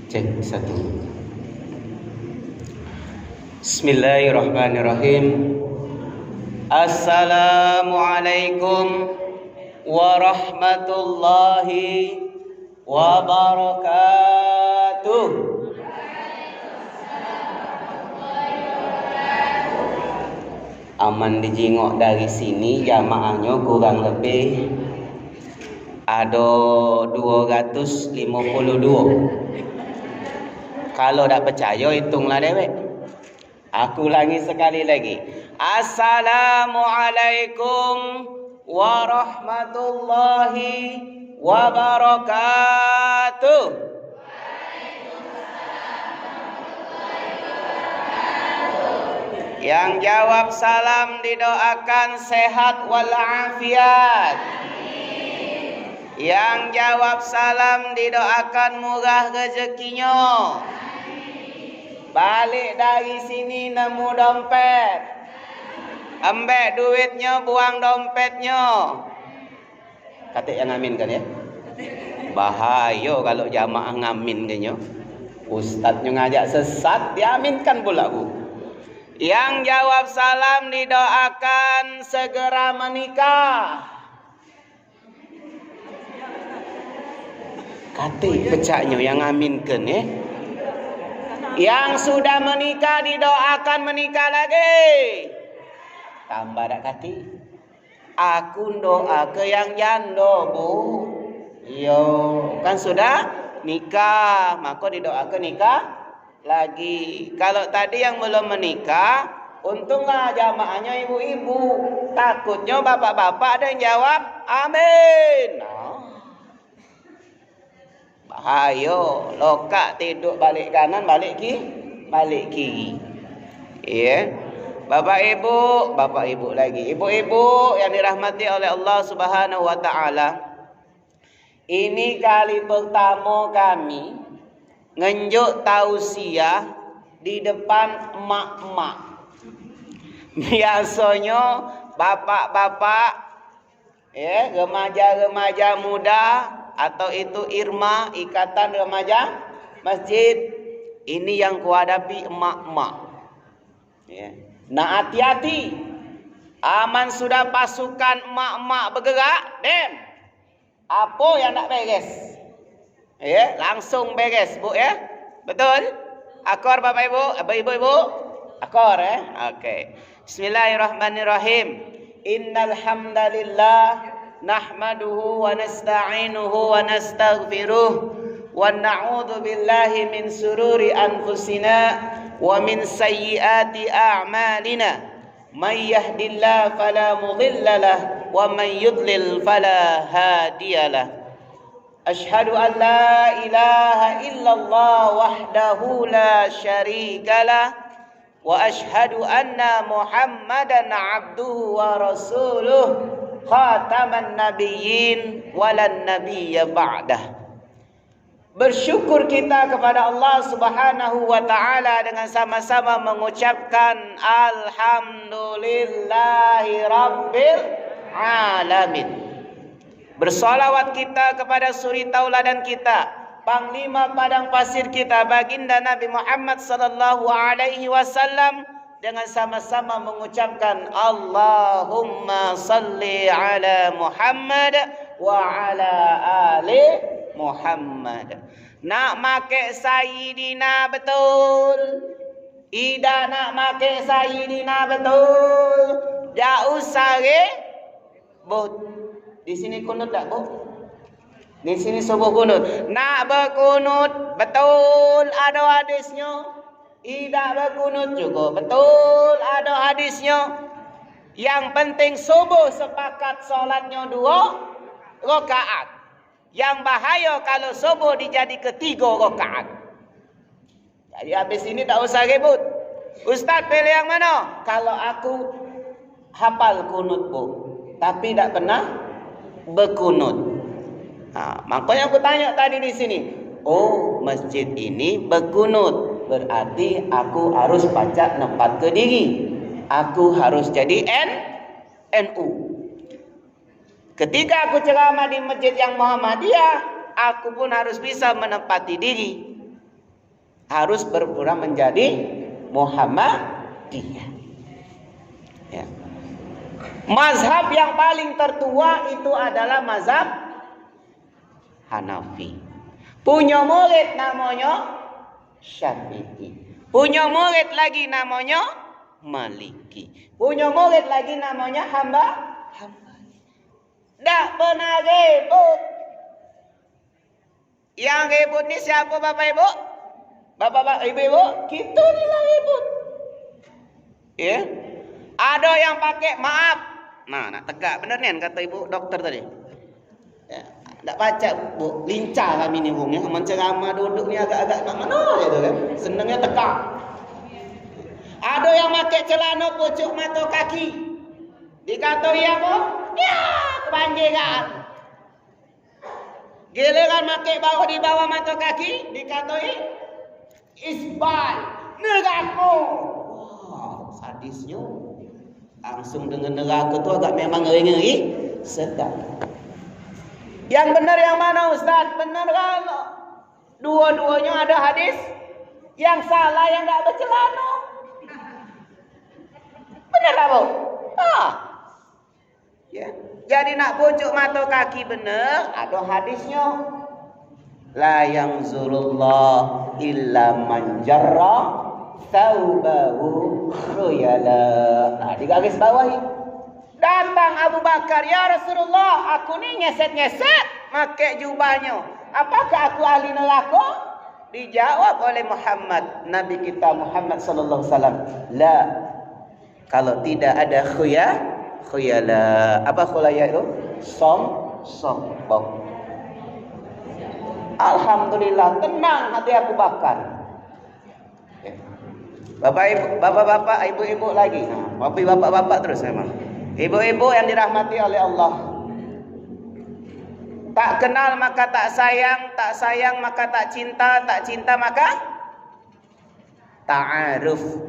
Cek satu. Bismillahirrahmanirrahim. Assalamualaikum warahmatullahi wabarakatuh. Aman dijingok dari sini jamaahnya kurang lebih ada 252. Kalau tak percaya hitunglah dewek. Aku ulangi sekali lagi. Assalamualaikum warahmatullahi wabarakatuh. Yang jawab salam didoakan sehat walafiat. Yang jawab salam didoakan murah rezekinya. Balik dari sini nemu dompet, ambek duitnya, buang dompetnya. Kata yang amin kan ya? Bahaya kalau jamaah ngamin kan ya. Ustadznya ngajak sesat, diaminkan pula bu. Yang jawab salam didoakan segera menikah. Kata pecahnya yang aminkan ya. Yang sudah menikah didoakan menikah lagi. Tambah dak kati. Aku doa ke yang janda bu. Yo, kan sudah nikah, maka didoakan nikah lagi. Kalau tadi yang belum menikah, untunglah jamaahnya ibu-ibu. Takutnya bapak-bapak ada yang jawab amin. Bahaya, lokak tidur balik kanan, balik kiri. Ya. Bapak ibu lagi. Ibu-ibu yang dirahmati oleh Allah Subhanahu wa taala. Ini kali pertama kami ngenjuk tausiah di depan emak-emak. Biasanya bapak-bapak ya, remaja-remaja muda atau itu IRMA, Ikatan Remaja Masjid. Ini yang kuhadapi emak-emak ya. Nah hati-hati. Aman sudah pasukan emak-emak bergerak, dem. Apa yang nak beres? Ya, langsung beres bu ya. Betul? Akor bapak ibu, ibu-ibu? Akor ya. Oke. Bismillahirrahmanirrahim. Innal hamdalillah nahmaduhu wa nasta'inuhu wa nastaghfiruh wa na'udzu billahi min sururi anfusina wa min sayyiati a'malina may yahdihillahu fala mudilla lahu wa may yudlil fala hadiyalah. Asyhadu an la ilaha illallah wahdahu la syarikalah wa asyhadu anna Muhammadan abduhu wa rasuluh khataman nabiyyin walan nabiyya ba'dah. Bersyukur kita kepada Allah Subhanahu wa taala dengan sama-sama mengucapkan alhamdulillahi rabbil alamin. Bersolawat kita kepada suri tauladan kita, panglima padang pasir kita, baginda Nabi Muhammad sallallahu alaihi wasallam, dengan sama-sama mengucapkan Allahumma salli ala Muhammad wa ala ali Muhammad. Nak make Sayyidina betul. Ida nak make Sayyidina betul. Tak usah but. Di sini kunut tak bu? Di sini subuh kunut. Nak berkunut betul, ada hadisnya. Tidak berkunut juga betul, ada hadisnya. Yang penting subuh sepakat solatnya 2 rakaat. Yang bahaya kalau subuh dijadi 3 rakaat. Jadi habis ini tak usah ribut. Ustaz pilih yang mana? Kalau aku hafal kunut bu, tapi tak pernah berkunut. Makanya aku tanya tadi di sini. Oh, masjid ini berkunut. Berarti aku harus baca nempat ke diri. Aku harus jadi NU. Ketika aku ceramah di masjid yang Muhammadiyah, aku pun harus bisa menempati diri. harus berpura menjadi Muhammadiyah. Ya. Mazhab yang paling tertua itu adalah mazhab Hanafi. Punya murid namanya Syafi'i. Punya murid lagi namanya Maliki. Punya murid lagi namanya Hambali. Tak pernah ribut. Yang ribut ni siapa Bapak Ibu? Bapak Ibu, kita ni lah ribut. Ya. Ada yang pakai maaf. Nah, nak tegak benar ni kata Ibu doktor tadi. Ya. Tak baca Bu, lincah kami ni Bung ya. Menceramah duduk ni agak-agak kat mana je tu kan. Senangnya tekak. Ada yang pakai celana pucuk mata kaki. Dikatai apa? Ya, kebanjiran. Giliran pakai bawah di bawah mata kaki, dikatai isbal, neraka. Wow, sadisnya. Langsung dengan neraka tu agak memang ngeri-ngeri sedap. Yang benar yang mana Ustaz? Benar kan? Dua-duanya ada hadis. Yang salah yang tak bercelana. Benar tak Bu? Ya. Jadi nak pucuk mata kaki benar, ada hadisnya. La yanzurullah illa man jarra thawbahu khuyala. Nah, di garis bawahi. Datang Abu Bakar, ya Rasulullah, aku ni nyeset-nyeset pakai jubahnya. Apakah aku ahli neraka? Dijawab oleh Muhammad, Nabi kita Muhammad sallallahu alaihi wasallam, la. Kalau tidak ada khuyala. Apa khuyala itu? Sombong. Alhamdulillah, tenang hati Abu Bakar. Bapak-bapak, ibu-ibu lagi. Bapak-bapak terus memang. Ibu-ibu yang dirahmati oleh Allah. Tak kenal maka tak sayang maka tak cinta maka ta'aruf.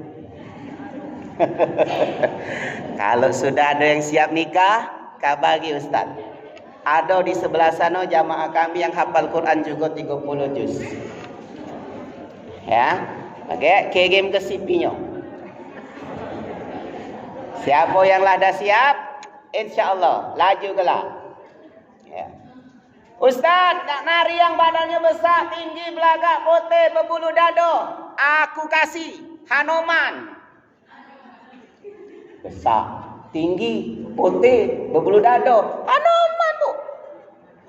Kalau sudah ada yang siap nikah, kabari Ustaz. Ada di sebelah sana jamaah kami yang hafal Quran juga 30 juz. Ya, okey, kirim ke CP-nya. Siapa yang lah dah siap, insya-Allah laju gelak. Ya. Ustaz, nak nari yang badannya besar, tinggi, belagak, putih, berbulu dado. Aku kasih Hanuman. Besar, tinggi, putih, berbulu dado. Hanuman Bu.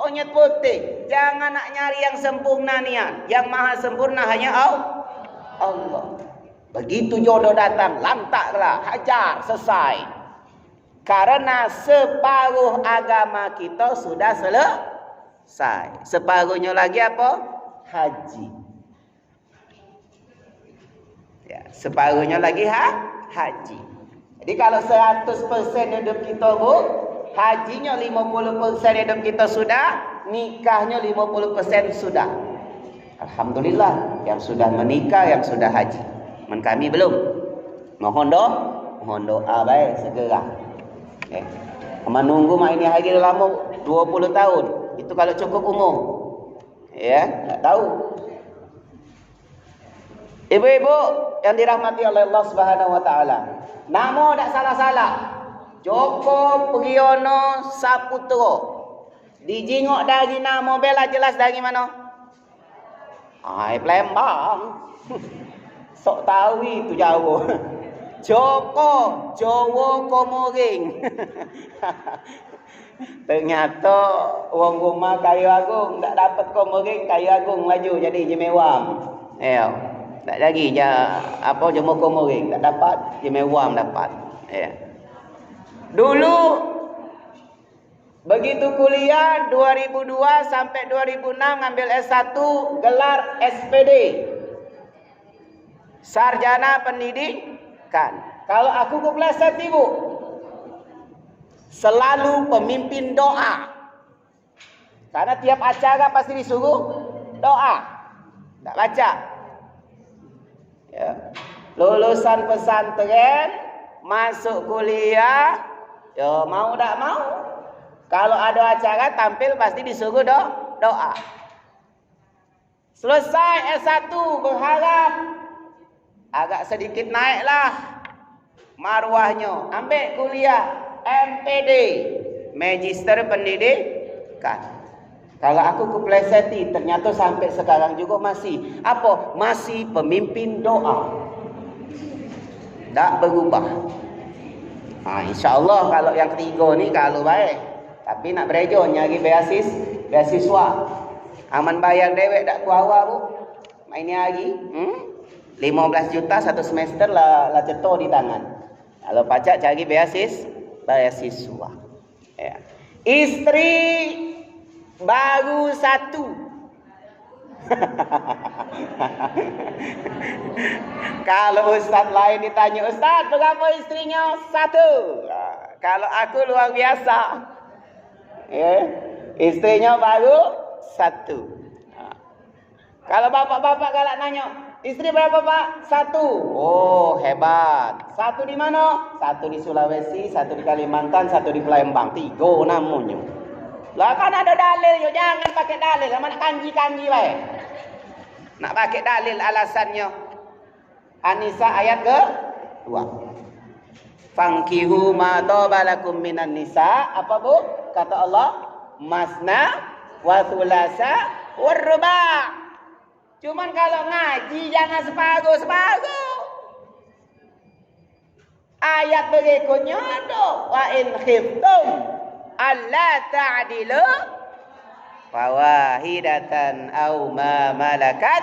Onyet putih. Jangan nak nyari yang sempurna niat. Yang maha sempurna hanya Allah. Begitu jodoh datang, lantaklah, hajar, selesai. Karena separuh agama kita sudah selesai. Separuhnya lagi apa? Haji. Ya, separuhnya lagi haji. Jadi kalau 100% hidup kita Bu, hajinya 50% hidup kita sudah, nikahnya 50% sudah. Alhamdulillah, yang sudah menikah, yang sudah haji. Men kami belum. Mohon doa baik segera. Okay. Menunggu mak ini hari lama 20 tahun. Itu kalau cukup umur. Ya, tak tahu. Ibu-ibu yang dirahmati oleh Allah Subhanahu wa taala. Nama tak salah-salah. Joko Priyono Saputro. Dijingok dari nama bela jelas dari mana? Palembang. Sok tahu itu Jawa. Jawa Komoring. Ternyata orang rumah Kayu Agung tak dapat Komoring, Kayu Agung maju jadi Jemewam. Tak lagi je apa Jemur Komoring tak dapat, Jemewam dapat. Dulu begitu kuliah 2002 sampai 2006 ngambil S1, gelar SPD. Sarjana pendidikan. Kalau aku kepleset Ibu, selalu pemimpin doa. Karena tiap acara pasti disuruh doa. Tak baca. Ya. Lulusan pesantren, masuk kuliah, ya mau tak mau. Kalau ada acara tampil pasti disuruh doa. Selesai S1 berharap agak sedikit naiklah maruahnya. Ambil kuliah MPD, Magister Pendidikan. Kalau aku kepleseti, ternyata sampai sekarang juga masih apa? Masih pemimpin doa. Tak berubah. InsyaAllah kalau yang ketiga ni kalau baik. Tapi nak bereja nyari beasiswa. Aman bayar dewek tak kuawa bu. Main ni hari 15 juta satu semester lah ceto di tangan. Kalau pacak cari beasiswa. Ya. Istri baru 1. Kalau ustaz lain ditanya, ustaz berapa istrinya? 1. Kalau aku luar biasa. Ya. Istrinya baru 1. Kalau bapak-bapak galak nanya, istri berapa pak? 1. Oh hebat. 1 di mana? 1 di Sulawesi, 1 di Kalimantan, 1 di Palembang. 3 namanya. Lah kan ada dalil, yo jangan pakai dalil. Mana kanji-kanji baik. Nak pakai dalil alasannya. An-Nisa ayat ke-2. Fankihu ma tabalakum minan nisa. Apa bu? Kata Allah, masna wa thulasa war ruba'. Cuman kalau ngaji jangan separuh-separuh. Ayat berikutnya ada wa in khiftum alla ta'dilu fawahidatan aw ma malakat.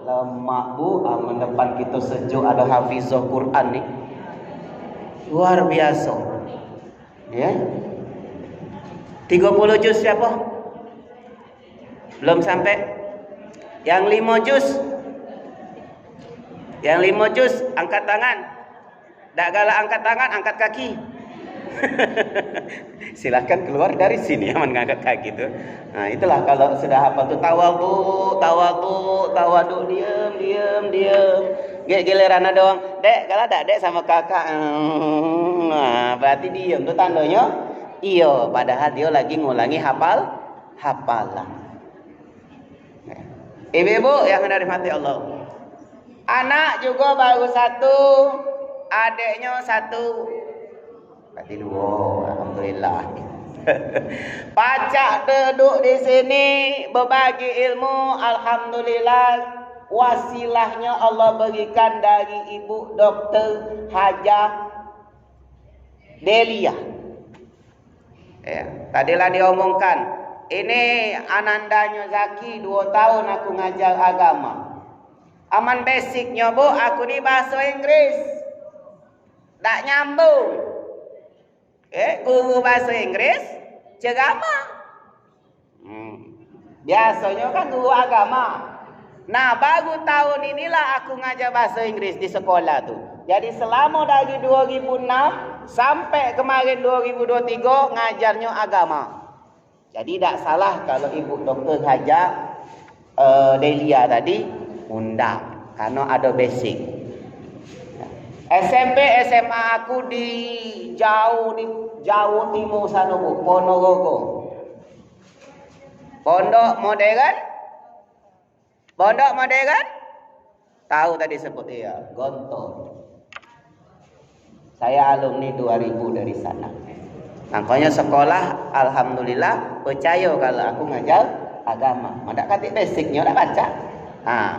Lemak bu, aman depan kita sejuk ada hafizah Quran ni. Luar biasa. Ya. 30 juz siapa? Belum sampai. Yang 5 juz. Yang 5 juz angkat tangan. Tak galak angkat tangan, angkat kaki. Silahkan keluar dari sini aman ngangkat kaki tu. Nah, itulah kalau sudah hafal tu tawadhu, diam. Giliran ada orang, "Dek, kalau tak dek sama kakak." Nah, berarti diam tu tandanya iya, padahal dia lagi ngulangi hafalan. Ibu-ibu yang dirahmati Allah. Anak juga baru 1, adiknya 1. Berarti 2, alhamdulillah. Pacak duduk di sini berbagi ilmu, alhamdulillah. Wasilahnya Allah berikan dari Ibu Doktor Hajah Delia. Ya, tadilah diomongkan, ini anandanya Zaki 2 tahun aku ngajar agama. Aman basicnya bu, aku ni bahasa Inggris. Tak nyambung. Guru bahasa Inggris, ceramah. Biasanya kan guru agama. Nah, baru tahun inilah aku ngajar bahasa Inggris di sekolah tu. Jadi selama dari 2006 sampai kemarin 2023 ngajarnya agama. Jadi tak salah kalau Ibu Doktor Hajah Delia tadi undang karena ada basic. SMP SMA aku di jauh timur sana bu, Ponorogo. Pondok modern. Tahu tadi sebut ya, Gonto. Saya alumni 2000 dari sana. Makanya sekolah alhamdulillah percaya kalau aku ngajar agama. Madak katik basicnya dah baca.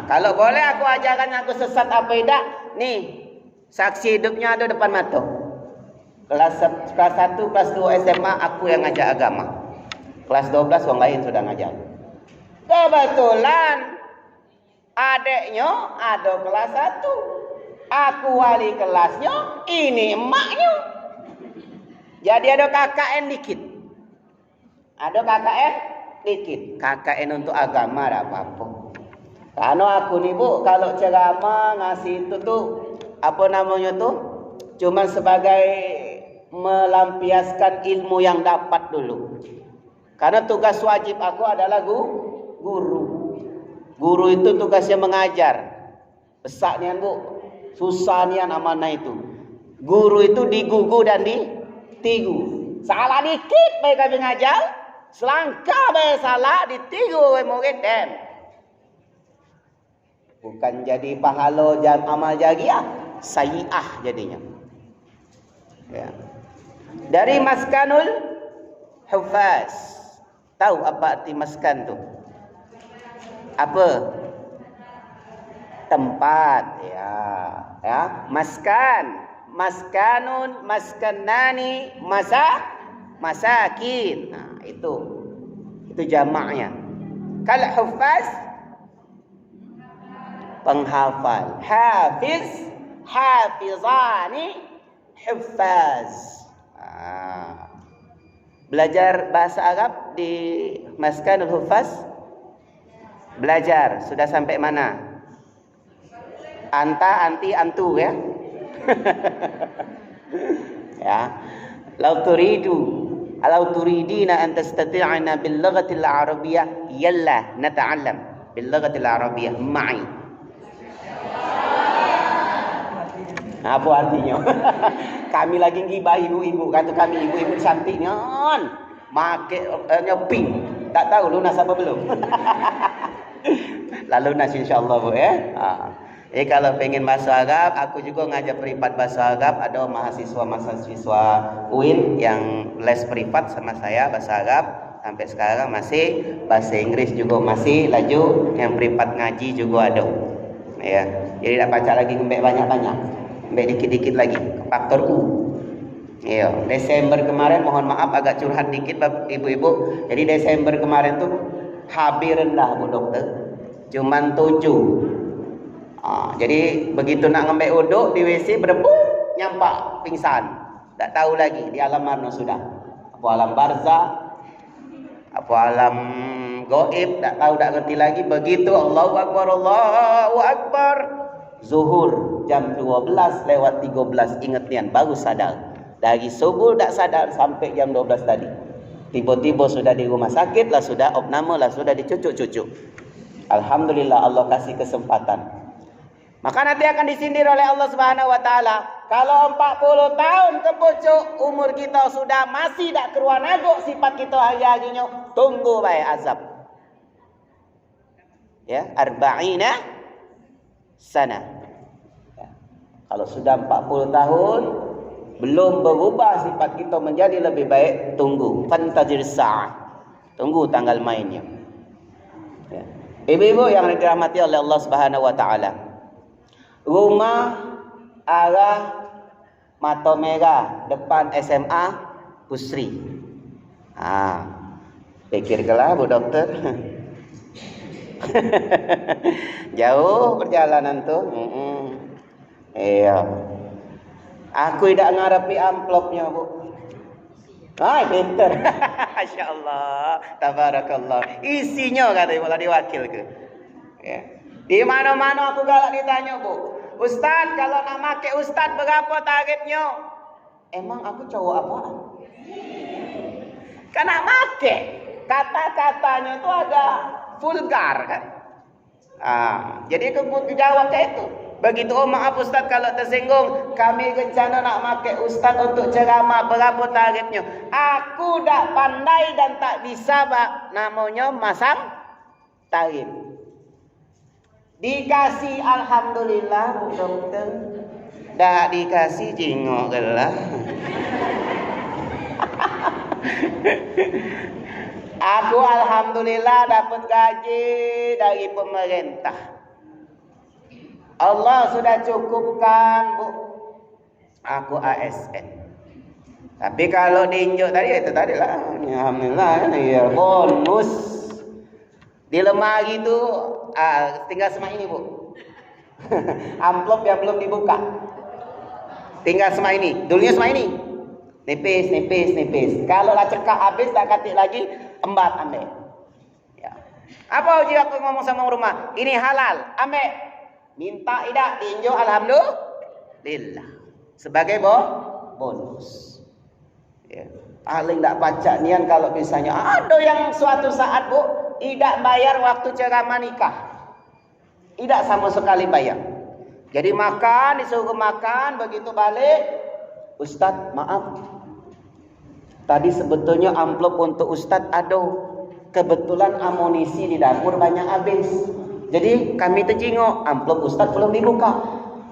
Kalau boleh aku ajarkan aku sesat apa tidak? Nih, saksi hidupnya ada depan mata. Kelas 1, kelas 2 SMA aku yang ngajar agama. Kelas 12 orang lain sudah ngajar. Kebetulan adiknya ada kelas 1. Aku wali kelasnya, ini emaknya. Jadi ada KKN dikit. KKN untuk agama tak apa-apa. Karena aku ni bu, kalau ceramah ngasih itu tuh, apa namanya tuh, cuma sebagai melampiaskan ilmu yang dapat dulu. Karena tugas wajib aku adalah guru. Guru itu tugasnya mengajar. Besak nian bu, susah nian amanah itu. Guru itu digugu dan ditigu. Salah dikit baik kami ngajar, Selangkah bae salah ditiru oleh murid dem. Bukan jadi pahala amal jariah, sayiah jadinya. Ya. Dari maskanul hufaz. Tahu apa arti maskan tu? Apa? Tempat, ya. Maskan, maskanun, maskanani, masakin. Nah, itu jamaknya. Kalau hufaz, penghafal. Hafiz, hafizani, hufaz. Belajar bahasa Arab di maskanul hufaz? Belajar, sudah sampai mana? Anta, anti, antu ya. Ya. Lau turidina an tastati'na bil lughatil arabiyyah yalla nata'allam bil lughatil arabiyyah ma'i. Apa artinya? Kami lagi ngibah ibu-ibu, kata kami ibu-ibu cantik nyon. Make nyoping. Tak tahu lunas apa belum? Lalu lunas insyaallah Bu ya. Kalau pengen bahasa Arab, aku juga ngajar privat bahasa Arab. Ada mahasiswa UIN yang les privat sama saya bahasa Arab. Sampai sekarang masih. Bahasa Inggris juga masih laju. Yang privat ngaji juga ada. Ya, jadi tak baca lagi ngembek banyak-banyak. Ngembek dikit-dikit lagi. Faktor U. Ya, Desember kemarin mohon maaf agak curhat dikit ibu-ibu. Jadi Desember kemarin tuh HB rendah Bu Dokter. Cuman 7. Jadi begitu nak ngambil uduk di WC berdebuk nyampak pingsan. Tak tahu lagi di alam mana sudah. Apa alam barzah, apa alam gaib, tak tahu, tak ngerti lagi. Begitu Allahu Akbar. Zuhur jam 12:13 ingat nian baru sadar. Dari subuh tak sadar sampai jam 12 tadi. Tiba-tiba sudah di rumah sakit lah, sudah opname lah, sudah dicucuk-cucuk. Alhamdulillah Allah kasih kesempatan. Maka nanti akan disindir oleh Allah Subhanahu wa taala. Kalau 40 tahun kepucuk umur kita sudah masih tak keruan agak sifat kita hari-harinya, tunggu baik azab. Ya, 40 sana. Ya. Kalau sudah 40 tahun belum berubah sifat kita menjadi lebih baik, tunggu. Fantazir sa'ah. Tunggu tanggal mainnya. Ya. Ibu-ibu yang dirahmati oleh Allah Subhanahu wa taala. Rumah arah Mata Merah depan SMA Pusri. Pikirkanlah Bu Dokter. Jauh perjalanan tuh. Iya. Aku tidak ngarepi amplopnya Bu. Pinter. Masya Allah. Tabarakallah. Isinya katanya malah diwakil ke. Ya. Di mana-mana aku galak ditanya Bu. Ustaz, kalau nak make Ustaz berapa tarifnya? Emang aku cowok apaan? Kan nak make. Kata-katanya itu agak vulgar kan. Jadi aku jawab kayak itu. Begitu, maaf Ustaz kalau tersinggung. Kami rencana nak make Ustaz untuk ceramah, berapa tarifnya? Aku tak pandai dan tak bisa namanya masang tarif. Dikasih alhamdulillah Bu Dokter. Dah dikasih jengok gelah. Aku alhamdulillah dapat gaji dari pemerintah. Allah sudah cukupkan Bu. Aku ASN. Tapi kalau diinjak tadi itu tadi lah. Alhamdulillah ya bonus. Di lemari itu tinggal semak ini Bu. Amplop yang belum dibuka. Tinggal semak ini. Dulunya semak ini. Nipis. Kalau lah cekak habis tak katik lagi, embat ambil. Ya. Apa uji aku ngomong sama rumah? Ini halal, ambil. Minta tidak diinjau alhamdulillah. Sebagai bonus. Ya. Paling tak pacak nian kalau misalnya ada yang suatu saat Bu tidak bayar waktu ceramah nikah. Tidak sama sekali bayar. Jadi makan, disuruh makan, begitu balik, Ustaz maaf. Tadi sebetulnya amplop untuk Ustadz ada. Kebetulan amunisi di dapur banyak habis. Jadi kami terjenguk, amplop Ustadz belum dibuka.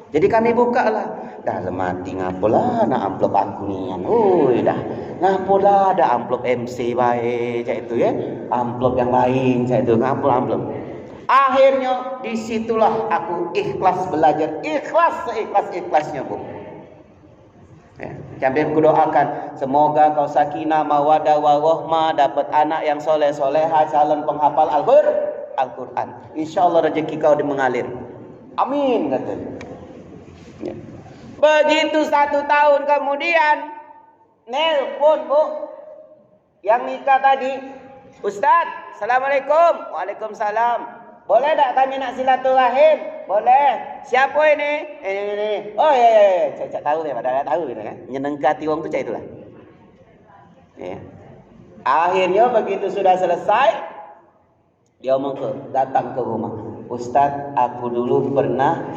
Jadi kami buka lah. Dah lemati ngapalah nak amplop aku ni. Dah. Ngapalah ada amplop MC baik cak itu ya. Amplop yang lain cak itu amplop. Akhirnya disitulah aku ikhlas belajar. Ikhlas seikhlas-ikhlasnya, Bu. Ya, sampai aku doakan semoga kau sakinah mawadah warahmah, dapat anak yang soleh-solehah, calon penghafal Al-Quran. InsyaAllah rezeki kau mengalir. Amin katanya. Ya. Begitu 1 tahun kemudian nelpon, Bu, yang nikah tadi, Ustaz, Assalamualaikum. Waalaikumsalam. Boleh tak kami nak silaturahim? Boleh. Siapa ini? Ini. Oh ya. Cak tahu ya, pada tahu gitu kan. Nyenengkan hati orang tu cak itulah. Ya. Akhirnya begitu sudah selesai, dia datang ke rumah. Ustaz, aku dulu pernah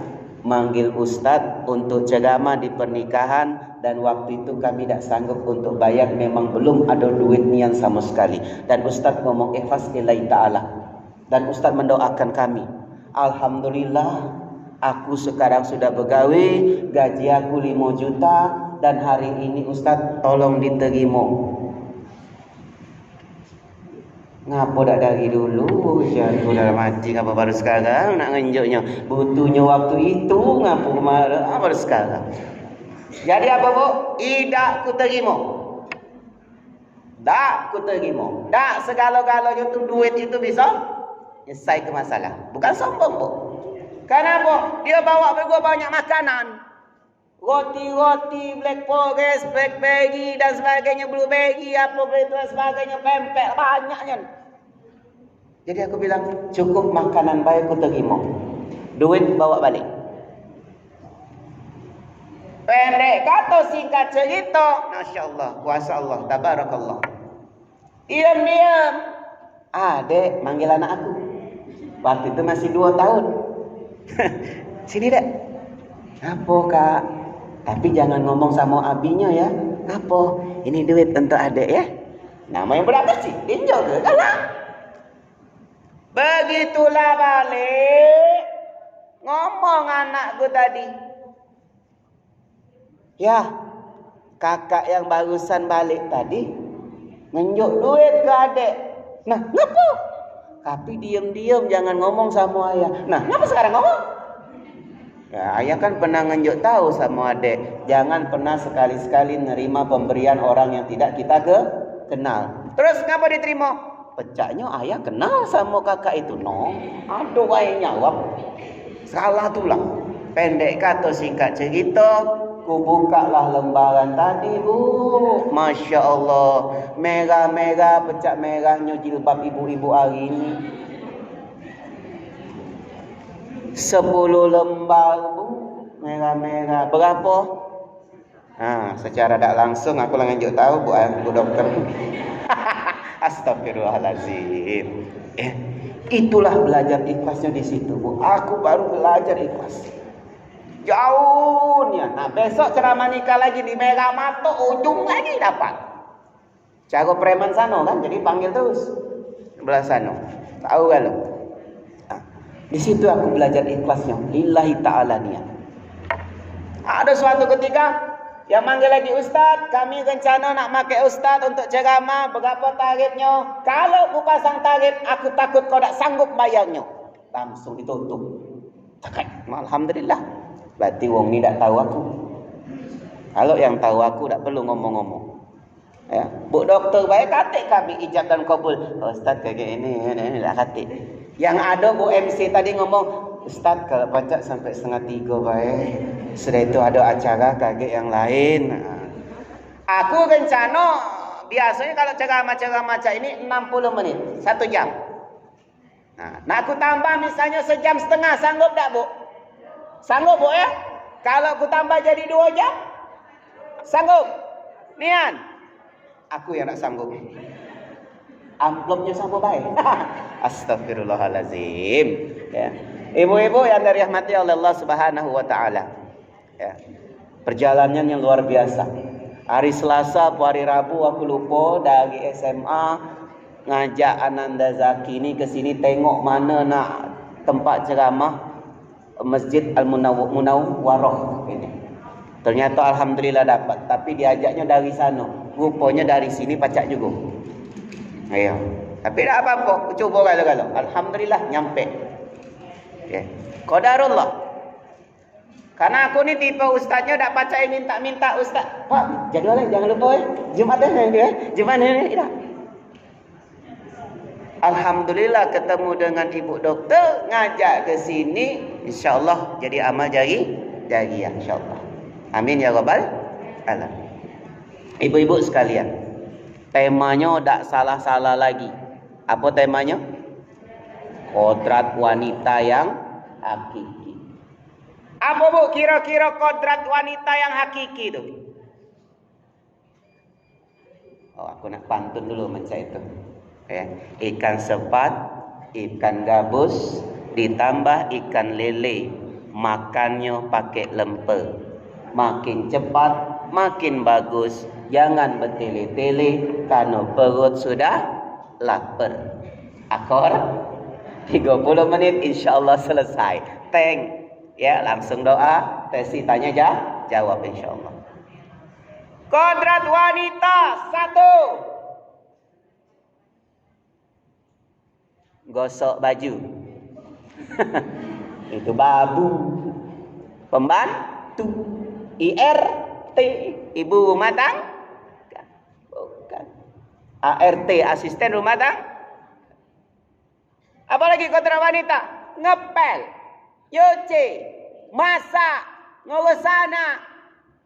manggil Ustaz untuk ceramah di pernikahan dan waktu itu kami tak sanggup untuk bayar, memang belum ada duit nian sama sekali. Dan Ustaz ngomong ikhlas lillahi ta'ala. Dan Ustaz mendoakan kami. Alhamdulillah, aku sekarang sudah bergawe, gaji aku 5 juta dan hari ini Ustaz tolong diterima. Ngapa tak dari dulu? Aku dah mati, ngapa baru sekarang nak ngenjuknya? Butuhnya waktu itu, ngapa kemarin, baru sekarang. Jadi apa, Bu? Tidak ku terima. Tak ku terima. Tak segala-galanya tu duit itu bisa selesai ke masalah. Bukan sombong, Bu. Kenapa? Dia bawa banyak makanan. Roti-roti, black forest, blackberry dan sebagainya, blueberry, apa begitu dan sebagainya, pempek, banyaknya. Jadi aku bilang, cukup makanan baik aku terima. Duit bawa balik. Pendek kata singkat cerita, Masya Allah, kuasa Allah, tabarakallah. Diam-diam, adik manggil anak aku. Waktu itu masih 2 tahun. Sini dek. Apa kak? Tapi jangan ngomong sama abinya ya. Apa? Ini duit untuk adik ya. Nama yang budak kecil. Tinjau ke? Kalah. Begitulah balik. Ngomong anakku tadi. Ya, kakak yang barusan balik tadi nunjuk duit ke adik. Nah, ngapa? Tapi diam-diam jangan ngomong sama ayah. Nah, ngapa sekarang ngomong? Ya, ayah kan pernah nunjuk tahu sama adik. Jangan pernah sekali-sekali nerima pemberian orang yang tidak kita kenal. Terus ngapa diterima? Pecahnya ayah kenal sama kakak itu. No, aduh ayah jawab. Salah tulang. Pendek kata singkat cerita, ku bukalah lembaran tadi, Bu. Masya Allah, merah-merah, pecak merahnya jilbab ibu-ibu hari ini. 10 lembar, Bu. Merah-merah. Berapa? Secara tak langsung aku lanjut tahu, Bu, Bu dokter. Astagfirullahaladzim. Itulah belajar ikhlasnya di situ, Bu. Aku baru belajar ikhlas. Jauhnya. Nah, besok ceramah nikah lagi di Mega Mato, ujung lagi dapat. Cara preman sana kan, jadi panggil terus. Sebelah sana. Tahu kan lo? Nah, di situ aku belajar ikhlasnya. Lillahi ta'ala niat. Ada suatu ketika yang manggil lagi Ustaz, kami rencana nak pakai Ustaz untuk ceramah, berapa tarifnya? Kalau aku pasang tarif, aku takut kau tak sanggup bayarnya. Langsung ditutup. Cakap, alhamdulillah. Berarti wong ni tak tahu aku. Kalau yang tahu aku tak perlu ngomong-ngomong. Ya, Bu doktor baik katik kami ijab dan kabul. Ustaz kayak ini tak katik. Yang ada Bu MC tadi ngomong, Ustaz kalau pacak sampai 2:30 baik. Setelah itu ada acara kaget yang lain. Aku rencana biasanya kalau ceramah-ceramah macam ini 60 menit, 1 jam. Nah, aku tambah misalnya 1,5 jam, sanggup tak, Bu? Sanggup, Bu ya? Kalau aku tambah jadi 2 jam? Sanggup? Nian? Aku yang nak sanggup. Amplopnya sama baik. Astagfirullahalazim. Ya. Ibu-ibu yang dirahmati oleh Allah Subhanahu wa taala. Ya. Perjalanan yang luar biasa. Hari Selasa atau hari Rabu aku lupa, dari SMA ngajak Ananda Zaki ni ke sini tengok mana nak tempat ceramah Masjid Al-Munawwarah ini. Ternyata alhamdulillah dapat, tapi diajaknya dari sana. Rupanya dari sini pacak juga. Ayo. Tapi tak apa-apa, cuba kalau. Alhamdulillah nyampe. Okay. Qadarullah. Karena aku ni tipe ustaznya tak pacak minta ustaz. Pak, jaga jangan lupa Jumaat Jumaat ni dah. Alhamdulillah ketemu dengan ibu doktor, ngajak ke sini, insya-Allah jadi amal jariah insya-Allah. Amin ya rabbal alamin. Ibu-ibu sekalian, temanya tak salah-salah lagi. Apa temanya? Kodrat wanita yang hakiki. Apa bu kira-kira kodrat wanita yang hakiki itu? Oh, aku nak pantun dulu macam itu. Ya. Ikan sepat, ikan gabus, ditambah ikan lele, makannya pakai lemper. Makin cepat, makin bagus. Jangan bertele-tele, karena perut sudah lapar. Akor 30 menit insya-Allah selesai. Thank. Ya, langsung doa, tesi tanya jawab insya-Allah. Kodrat wanita 1. Gosok baju. Itu babu. Pembantu. IRT, ibu rumah tangga. Bukan. ART, asisten rumah tangga. Apalagi kodrat wanita? Ngepel, nyuci, masak, ngurus anak.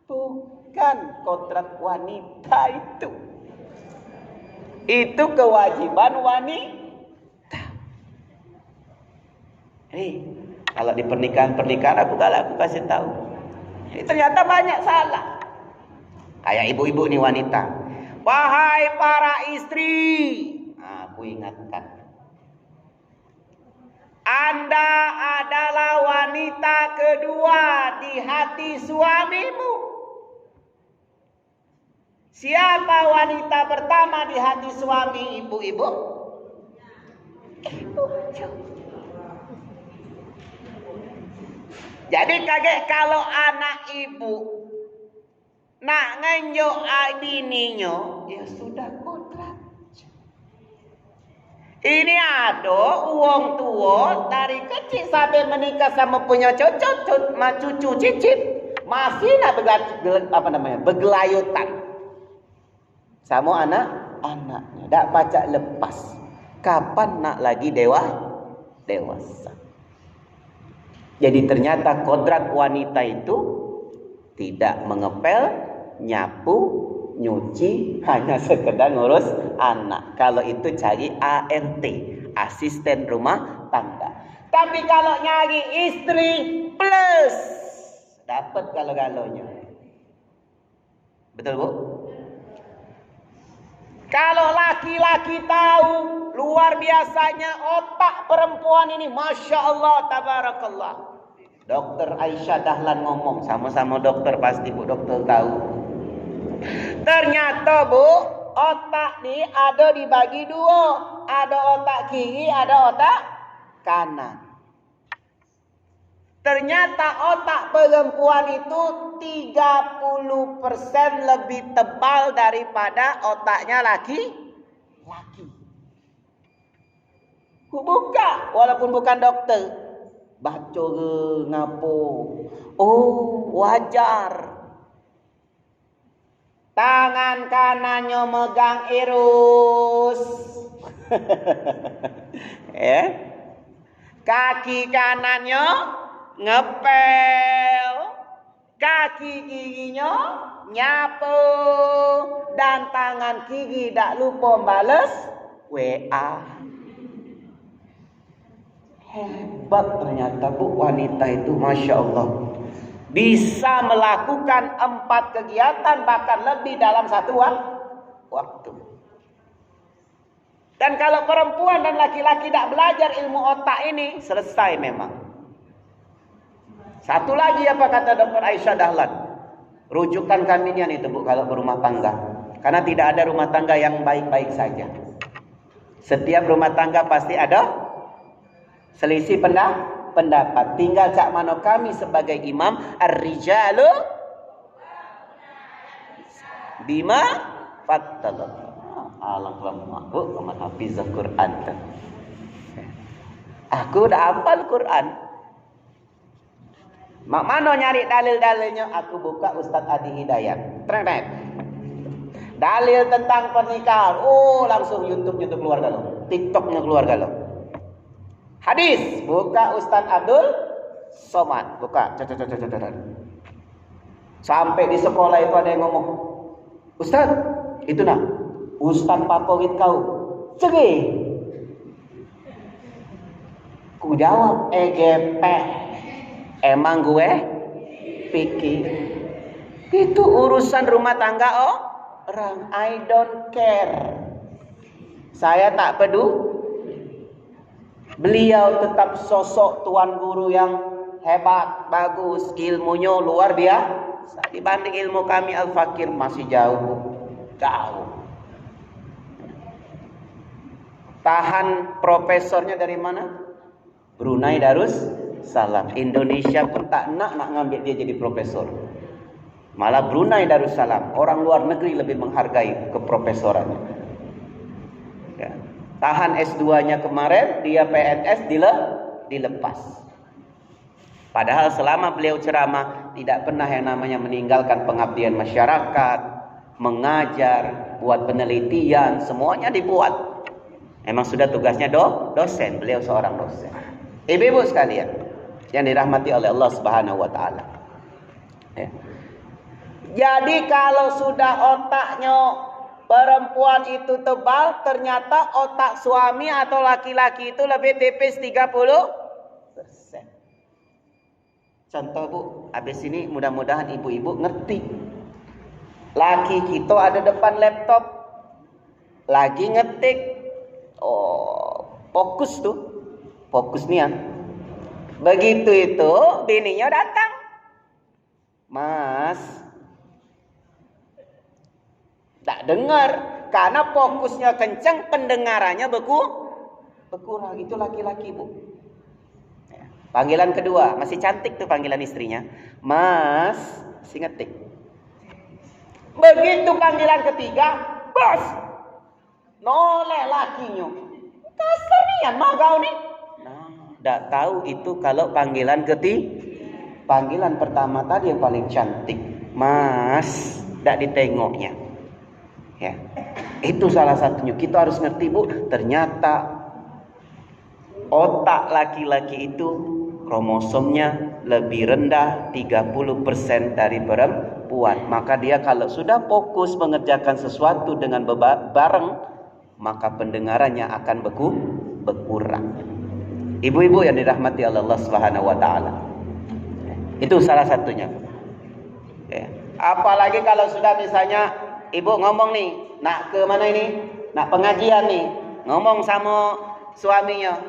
Bukan kodrat wanita itu. Itu kewajiban wanita. Kalau di pernikahan aku kasih tahu. Ini ternyata banyak salah. Kayak ibu-ibu nih wanita. Wahai para istri, aku ingatkan. Anda adalah wanita kedua di hati suamimu. Siapa wanita pertama di hati suami ibu-ibu? Ibu. Jadi kaget kalau anak ibu nak ngenjuk bininya, ya sudah kodrat. Ini ada uang tua dari kecil sampai menikah sama punya cucu cicit masih nak bergelayutan sama anak-anaknya, tak pacak lepas. Kapan nak lagi dewasa? Jadi ternyata kodrat wanita itu tidak mengepel, nyapu, nyuci, hanya sekedar ngurus anak. Kalau itu cari ART, asisten rumah tangga. Tapi kalau nyari istri plus, dapat kalau-galonya. Betul bu? Kalau laki-laki tahu luar biasanya otak perempuan ini, masya Allah, tabarakallah. Dokter Aisyah Dahlan ngomong, sama-sama dokter pasti bu dokter tahu. Ternyata bu, otak ni ada dibagi dua. Ada otak kiri, ada otak kanan. Ternyata otak perempuan itu 30% lebih tebal daripada otaknya laki. Buka, walaupun bukan dokter. Baca ke ngapo. Oh, wajar. Tangan kanannya megang irus. Kaki kanannya ngepel. Kaki kirinya nyapu. Dan tangan kiri tak lupa bales WA. Hebat ternyata bu wanita itu, masya Allah. Bisa melakukan 4 kegiatan bahkan lebih dalam satu waktu. Dan kalau perempuan dan laki-laki tidak belajar ilmu otak ini, selesai memang. Satu lagi apa kata Dr. Aisyah Dahlan? Rujukan kami ini itu Bu kalau berumah tangga. Karena tidak ada rumah tangga yang baik-baik saja. Setiap rumah tangga pasti ada selisih pendapat. Tinggal cak mano kami sebagai imam, ar-rijalu bima fattalah. Alhamdulillah, aman hafizah Quran. Aku udah hafal Quran. Mak mano nyari dalil-dalilnya? Aku buka Ustaz Adi Hidayat. Trek. Dalil tentang pernikahan. Oh, langsung YouTube-nya keluar galau. TikTok-nya keluar galau. Hadis, buka Ustaz Abdul Somad. Buka. Sampai di sekolah itu ada yang ngomong, Ustaz, itu nah, Ustaz favorit kau. Cegi. Ku jawab, EGP. Emang gue pikir itu urusan rumah tangga orang. I don't care. Saya tak peduli. Beliau tetap sosok tuan guru yang hebat, bagus, ilmunya luar biasa. Dibanding ilmu kami Al-Fakir masih jauh. Tahan profesornya dari mana? Brunei Darussalam. Indonesia pun tak nak ngambil dia jadi profesor. Malah Brunei Darussalam, orang luar negeri lebih menghargai keprofesorannya. Ya. Tahan S2-nya kemarin, dia PNS dilepas. Padahal selama beliau ceramah tidak pernah yang namanya meninggalkan pengabdian masyarakat, mengajar, buat penelitian, semuanya dibuat. Emang sudah tugasnya dosen, beliau seorang dosen. Ibu-ibu sekalian yang dirahmati oleh Allah Subhanahu wa taala. Ya. Jadi kalau sudah otaknya perempuan itu tebal, ternyata otak suami atau laki-laki itu lebih tipis 30%. Contoh Bu, habis ini mudah-mudahan ibu-ibu ngerti. Laki kita ada depan laptop, lagi ngetik. Fokus tuh. Fokus nian. Begitu itu bininya datang. Mas, tak dengar karena fokusnya kencang, pendengarannya berkurang. Itu laki-laki Bu. Panggilan kedua, masih cantik tuh panggilan istrinya. Mas, si ngetik. Begitu panggilan ketiga, bos, noleh lakinya. Kasarian mau kau nih. Nah, tak tahu itu kalau panggilan panggilan pertama tadi yang paling cantik. Mas, tak ditengoknya. Ya, itu salah satunya. Kita harus ngerti Bu, ternyata otak laki-laki itu kromosomnya lebih rendah 30% dari perempuan. Maka dia kalau sudah fokus mengerjakan sesuatu dengan bareng, maka pendengarannya akan berkurang. Ibu-ibu yang dirahmati oleh Allah Subhanahu wa taala. Itu salah satunya. Ya. Apalagi kalau sudah misalnya ibu ngomong nih, nak ke mana ini? Nak pengajian nih. Ngomong sama suaminya.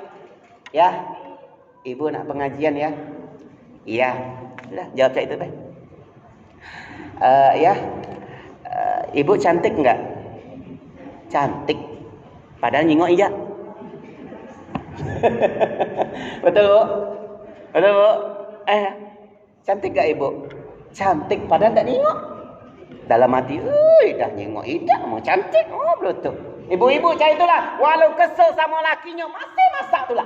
Ya. Ibu nak pengajian ya? Iya. Sudah, jawab saya itu, Pak. Ibu cantik enggak? Cantik. Padahal nyingok iya. Betul, Bu? Betul, Bu? Cantik enggak Ibu? Cantik padahal enggak nyingok. Dalam hati, dah nyingok iya, mau cantik. Betul. Ibu-ibu cah itulah, walau kesel sama lakinya masih masak itulah.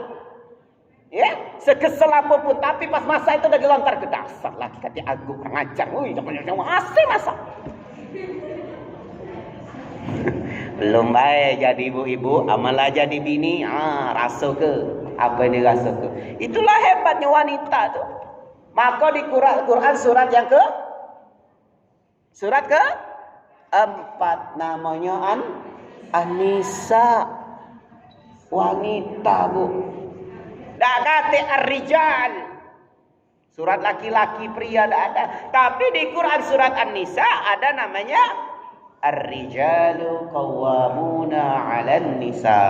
Ya, sekesel apapun, tapi pas masa itu udah gelontar ke dasar lagi kata aku kurang ajar. Jangan masih masak. Belum baik jadi ibu-ibu, amal aja di bini, rasa ke apa ini rasa ke. Itulah hebatnya wanita tuh. Maka di Quran surat yang surat ke 4 namanya An-Nisa, wanita Bu. Tak kata ar-rijal. Surat laki-laki pria tak ada. Tapi di Quran surat An-Nisa ada namanya ar-rijalu qawwamuna 'alan nisa.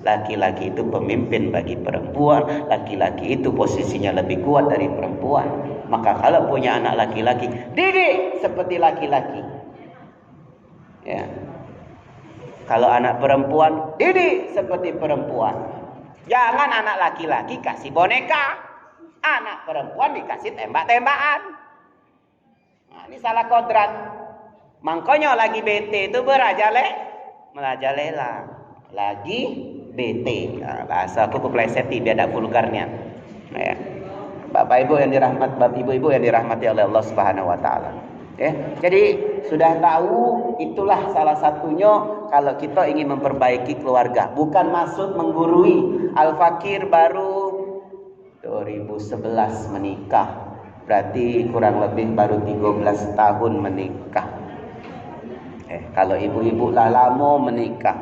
Laki-laki itu pemimpin bagi perempuan. Laki-laki itu posisinya lebih kuat dari perempuan. Maka kalau punya anak laki-laki, didik seperti laki-laki. Ya. Kalau anak perempuan, didik seperti perempuan. Jangan anak laki-laki kasih boneka, anak perempuan dikasih tembak-tembakan. Nah, ini salah kodrat. Makanya lagi bete itu merajalela. Lagi bete. Nah, bahasa aku kepleset biar ada vulgarnya. Ya. Bapak Ibu yang dirahmati, Bapak Ibu yang dirahmati oleh Allah Subhanahu wa taala. Ya. Jadi sudah tahu, itulah salah satunya kalau kita ingin memperbaiki keluarga. Bukan maksud menggurui. Al-Fakir baru 2011 menikah. Berarti kurang lebih baru 13 tahun menikah. Kalau ibu-ibu lah lama menikah.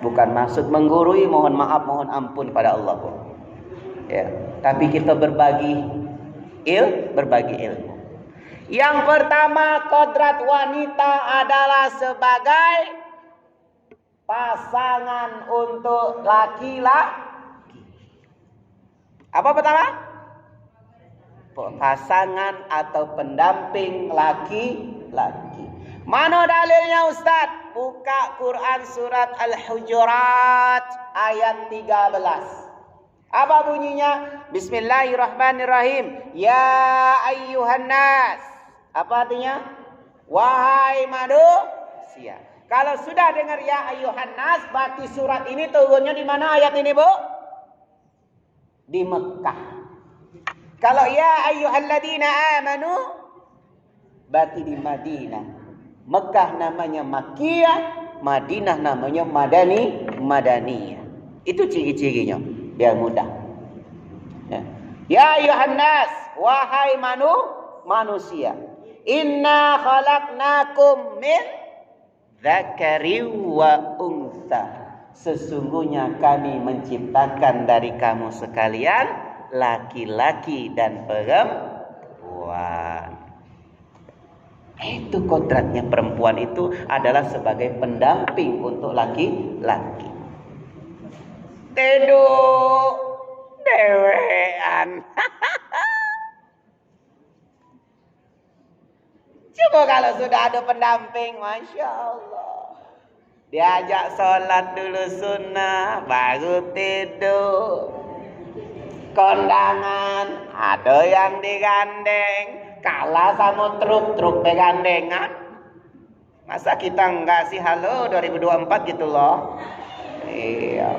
Bukan maksud menggurui, mohon maaf, mohon ampun pada Allah. Ya. Tapi kita berbagi ilmu. Yang pertama, kodrat wanita adalah sebagai pasangan untuk laki-laki. Apa pertama? Pasangan atau pendamping laki-laki. Mana dalilnya Ustaz? Buka Quran surat Al-Hujurat ayat 13. Apa bunyinya? Bismillahirrahmanirrahim. Ya ayyuhan nas. Apa artinya? Wahai manusia. Kalau sudah dengar ya ayyuhan nas, berarti surat ini turunnya di mana ayat ini, Bu? Di Mekah. Kalau ya ayyuhalladzina amanu, berarti di Madinah. Mekah namanya Makkiyah, Madinah namanya Madaniyah. Itu ciri-cirinya, biar mudah. Ya ayyuhan nas, wahai manusia. Inna khalaqnakum min dzakari wa untha. Sesungguhnya kami menciptakan dari kamu sekalian laki-laki dan perempuan. Itu kodratnya perempuan itu adalah sebagai pendamping untuk laki-laki. Tidur dewean. Coba kalau sudah ada pendamping, Masya Allah. Diajak sholat dulu sunnah, baru tidur. Kondangan, ada yang digandeng. Kalah sama truk begandengan. Masa kita enggak sih halo 2024 gitu loh. Iya.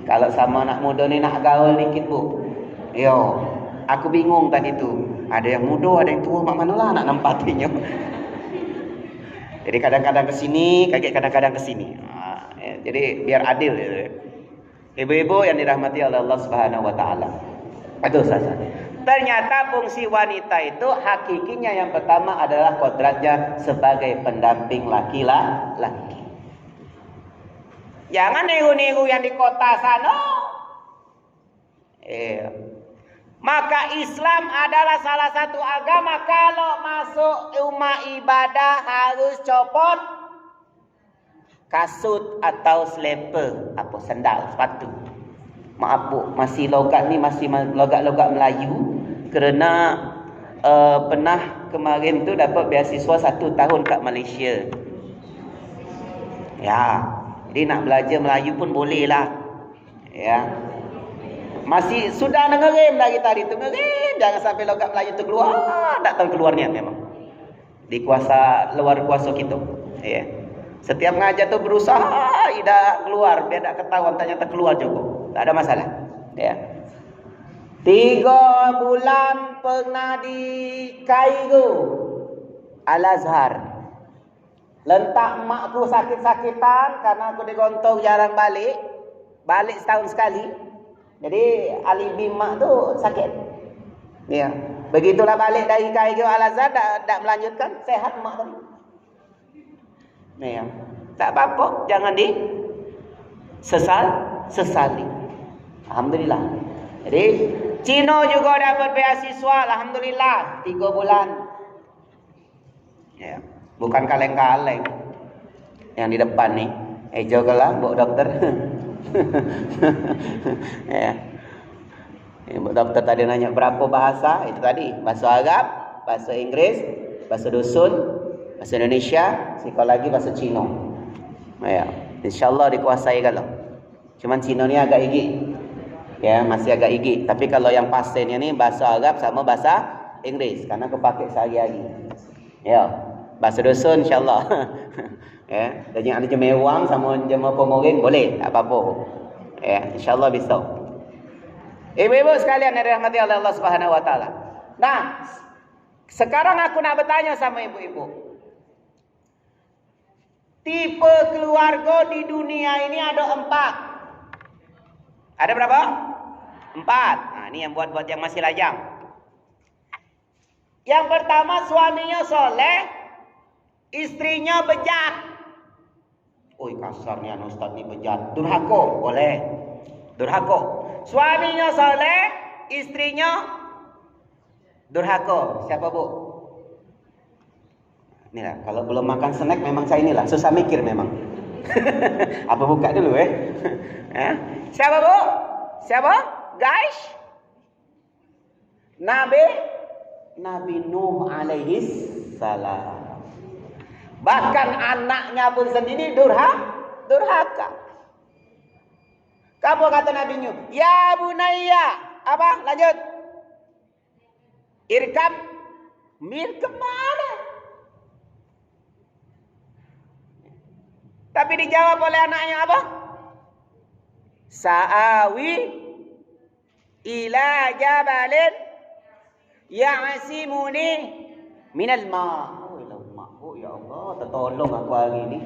Kalau sama anak muda nih nak gaul dikit, Bu. Yo, aku bingung tadi tuh. Ada yang muda, ada yang tua, mak manalah anak nempatinya. Jadi kadang-kadang ke sini, kadang-kadang ke sini. Nah, ya, jadi biar adil ya. Ibu-ibu yang dirahmati oleh Allah Subhanahu wa taala. Aduh, ternyata fungsi wanita itu hakikinya yang pertama adalah kodratnya sebagai pendamping laki-laki. Jangan niru-niru yang di kota sana. Maka Islam adalah salah satu agama kalau masuk rumah ibadah harus copot kasut atau slipper, apa sandal, sepatu. Maaf Bu, masih logat ni masih logat-logat Melayu kerana pernah kemarin tu dapat beasiswa 1 tahun kat Malaysia. Ya, jadi nak belajar Melayu pun boleh lah. Ya. Masih sudah dengerin dari tadi tu, dengerin jangan sampai logat Melayu tu keluar, tak tahu keluarnya memang. Di luar kuasa kita. Ya. Setiap ngajar tu berusaha tidak keluar biar tak ketahuan ternyata keluar juga. Tak ada masalah. Ya. 3 bulan pernah di Kairo, Al-Azhar. Lentak makku sakit-sakitan karena aku digontok jarang balik. Balik setahun sekali. Jadi alibi mak tu sakit. Ya. Begitulah balik dari Kairo Al-Azhar tak melanjutkan, sehat mak tu. Ya. Tak apa-apa, jangan sesali. Alhamdulillah. Jadi Cino juga dapat beasiswa, alhamdulillah 3 bulan. Ya, bukan kaleng-kaleng. Yang di depan nih, jagalah Bu Dokter. Ya. Doktor tadi nanya berapa bahasa? Itu tadi, bahasa Arab, bahasa Inggris, bahasa dusun, bahasa Indonesia, psikologi, bahasa Cina. Ya, insyaallah dikuasai kalau. Cuman Cina ni agak igit. Ya, masih agak igit. Tapi kalau yang pastinya ni bahasa Arab sama bahasa Inggris karena kepakai sehari-hari. Ya, bahasa dusun insyaallah. Ya, dan ada jemewang sama jema pomoring boleh, tak apa-apa. Ya, insyaallah bisa. Ibu-ibu sekalian yang dirahmati oleh Allah Subhanahu wa taala. Nah, sekarang aku nak bertanya sama ibu-ibu. Tipe keluarga di dunia ini ada 4. Ada berapa? 4. Nah, ini yang buat yang masih lajang. Yang pertama, suaminya soleh, istrinya bejat. Oi, kasarnya Ustaz ni bejat. Durhaka, boleh. Durhaka. Suaminya soleh, istrinya durhaka. Siapa bu? Inilah, kalau belum makan snack memang saya inilah, susah mikir memang. Apa buka dulu Siapa bu? Siapa? Guys? Nabi Nuh alaihi salam. Bahkan anaknya pun sendiri durhaka. Apa kata Nabi Nuh? Ya bunayya. Apa? Lanjut. Irkab. Mir kemana? Tapi dijawab oleh anaknya apa? Sa'awi ila jabalin ya'simuni minal ma'. Oh ya Allah, tertolong aku hari ini.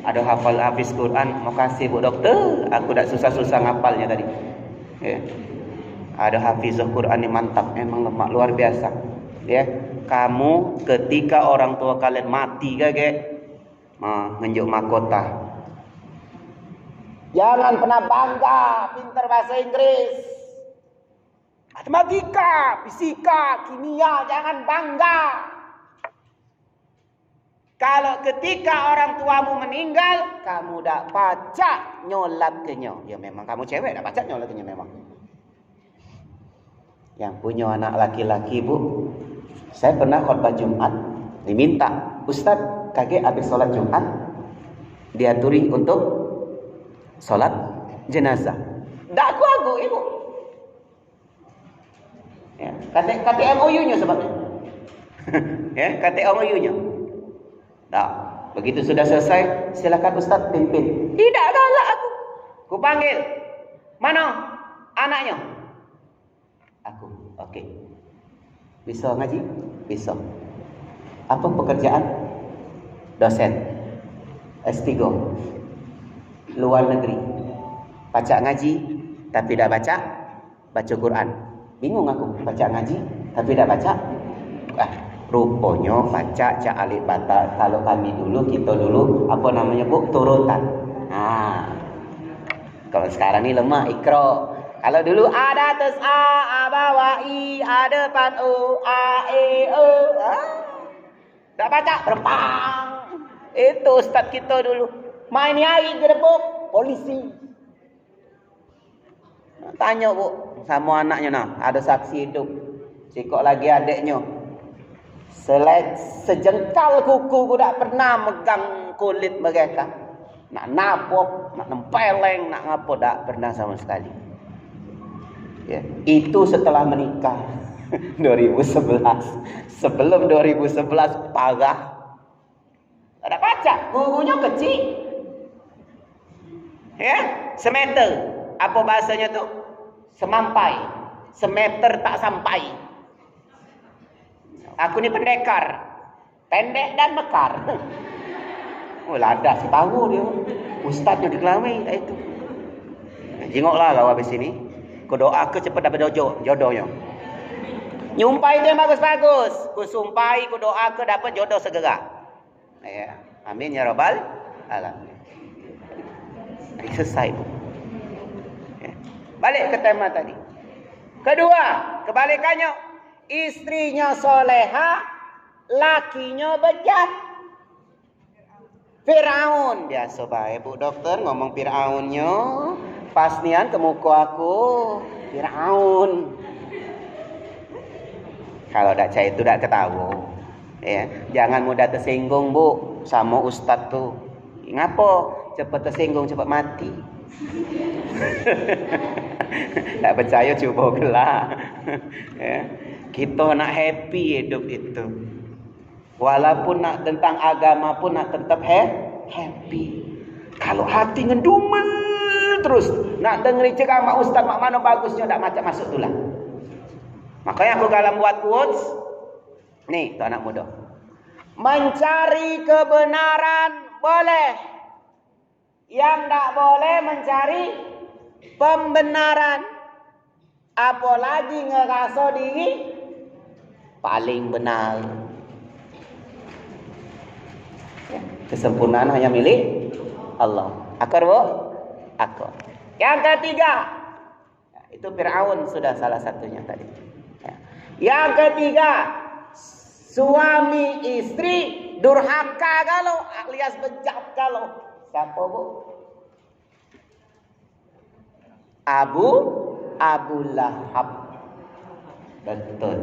Ada hafal hafiz Quran. Makasih Bu Doktor. Aku tak susah-susah ngapalnya tadi. Ya. Ada hafizah Quran ni mantap. Memang lemak luar biasa. Ya. Kamu ketika orang tua kalian mati kagak? Ngenjuk mahkota. Jangan pernah bangga pintar bahasa Inggris. Matematika, fisika, kimia, jangan bangga. Kalau ketika orang tuamu meninggal, kamu dah pacak nyolat kenyo. Ya memang kamu cewek dah pacak nyolat kenyo memang. Yang punya anak laki-laki bu, saya pernah khutbah Jumat diminta, Ustaz, kakek habis solat Jumat diaturi untuk solat jenazah. Tak aku ibu. Ya, kata MOU-nya sebabnya. Ya, kata MOU-nya. Tak. Begitu sudah selesai, silakan Ustaz pimpin. Tidak galak aku. Ku panggil. Mana anaknya? Aku. Okey. Bisa ngaji? Bisa. Apa pekerjaan? Dosen. S3. Luar negeri. Baca ngaji tapi tak baca Quran. Bingung aku, baca ngaji tapi tak baca. Rupanya baca cak alif bata. Kalau kami dulu, kita dulu apa namanya bu? Turutan. Kalau sekarang ni lemah ikra. Kalau dulu ada tes a ba wa i, ada pan o a e o. Tak baca berpang. Itu ustaz kita dulu. Main nyari gerebek polisi. Tanya bu sama anaknya nah, ada saksi hidup. Cikok lagi adiknya. Sejengkal kuku ku tak pernah megang kulit mereka. Nak napok, nak nempeleng, nak ngapa tak pernah sama sekali. Ya, itu setelah menikah 2011. Sebelum 2011 parah. Ada baca, gurunya kecil. Ya, semeter. Apa bahasanya tu? Semampai. Semeter tak sampai. Aku ni pendekar. Pendek dan mekar. Oh lada si tahu dia. Ustaznya dikelami itu. Jengoklah kau habis ini. Kau doa ke cepat dapat jodohnya. Nyumpai dia bagus-bagus. Ku sumpai, ku doa ke dapat jodoh segera. Ya, amin ya rabbal alamin. Selesai bu. Ya. Balik ke tema tadi. Kedua, kebalikannya. Istrinya soleha, lakinya bejat. Firaun. Biasa baik bu dokter ngomong Firaunnya. Pas nian ke muka aku. Firaun. Kalau dak cai itu dak ketahu. Ya, jangan mudah tersinggung, Bu, sama ustaz tuh. Ngapo? Cepat tersinggung, cepat mati. Tak percaya coba gelah. Ya. Kita nak happy hidup itu. Walaupun nak tentang agama pun nak tetap happy. Kalau hati ngedumel terus nak dengerin ceramah ustaz mak mana bagusnya dak macam masuk tulah. Makanya aku kalau buat quotes nih tuh anak muda. Mencari kebenaran boleh. Yang tak boleh mencari pembenaran. Apalagi ngerasa diri paling benar. Kesempurnaan hanya milik Allah. Akar bu? Akar. Yang ketiga, itu Fir'aun sudah salah satunya tadi. Yang ketiga, suami istri durhaka kalau alias bejat kalau. Siapa bu? Abu Lahab. Betul.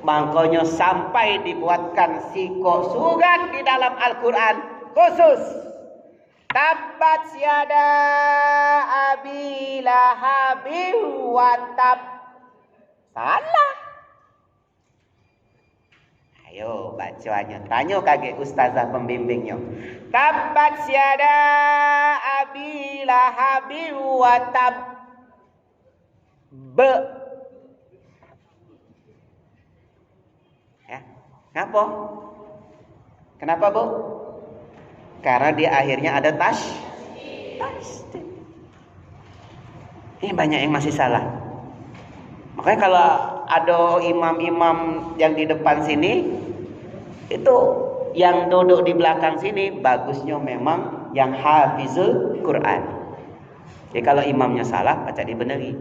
Makanya sampai dibuatkan siko surat di dalam Al-Quran khusus. Tabbat yada Abi Lahabin wa tab. Salah. Ayo bacanya. Tanya kaget ustazah pembimbingnya. Tabbat yada Abi Lahabin wa tab. Ya, kenapa? Kenapa, Bu? Karena di akhirnya ada tasdid. Ini banyak yang masih salah. Makanya kalau ada imam-imam yang di depan sini, itu yang duduk di belakang sini bagusnya memang yang hafizul Quran. Jadi kalau imamnya salah, baca dibeneri.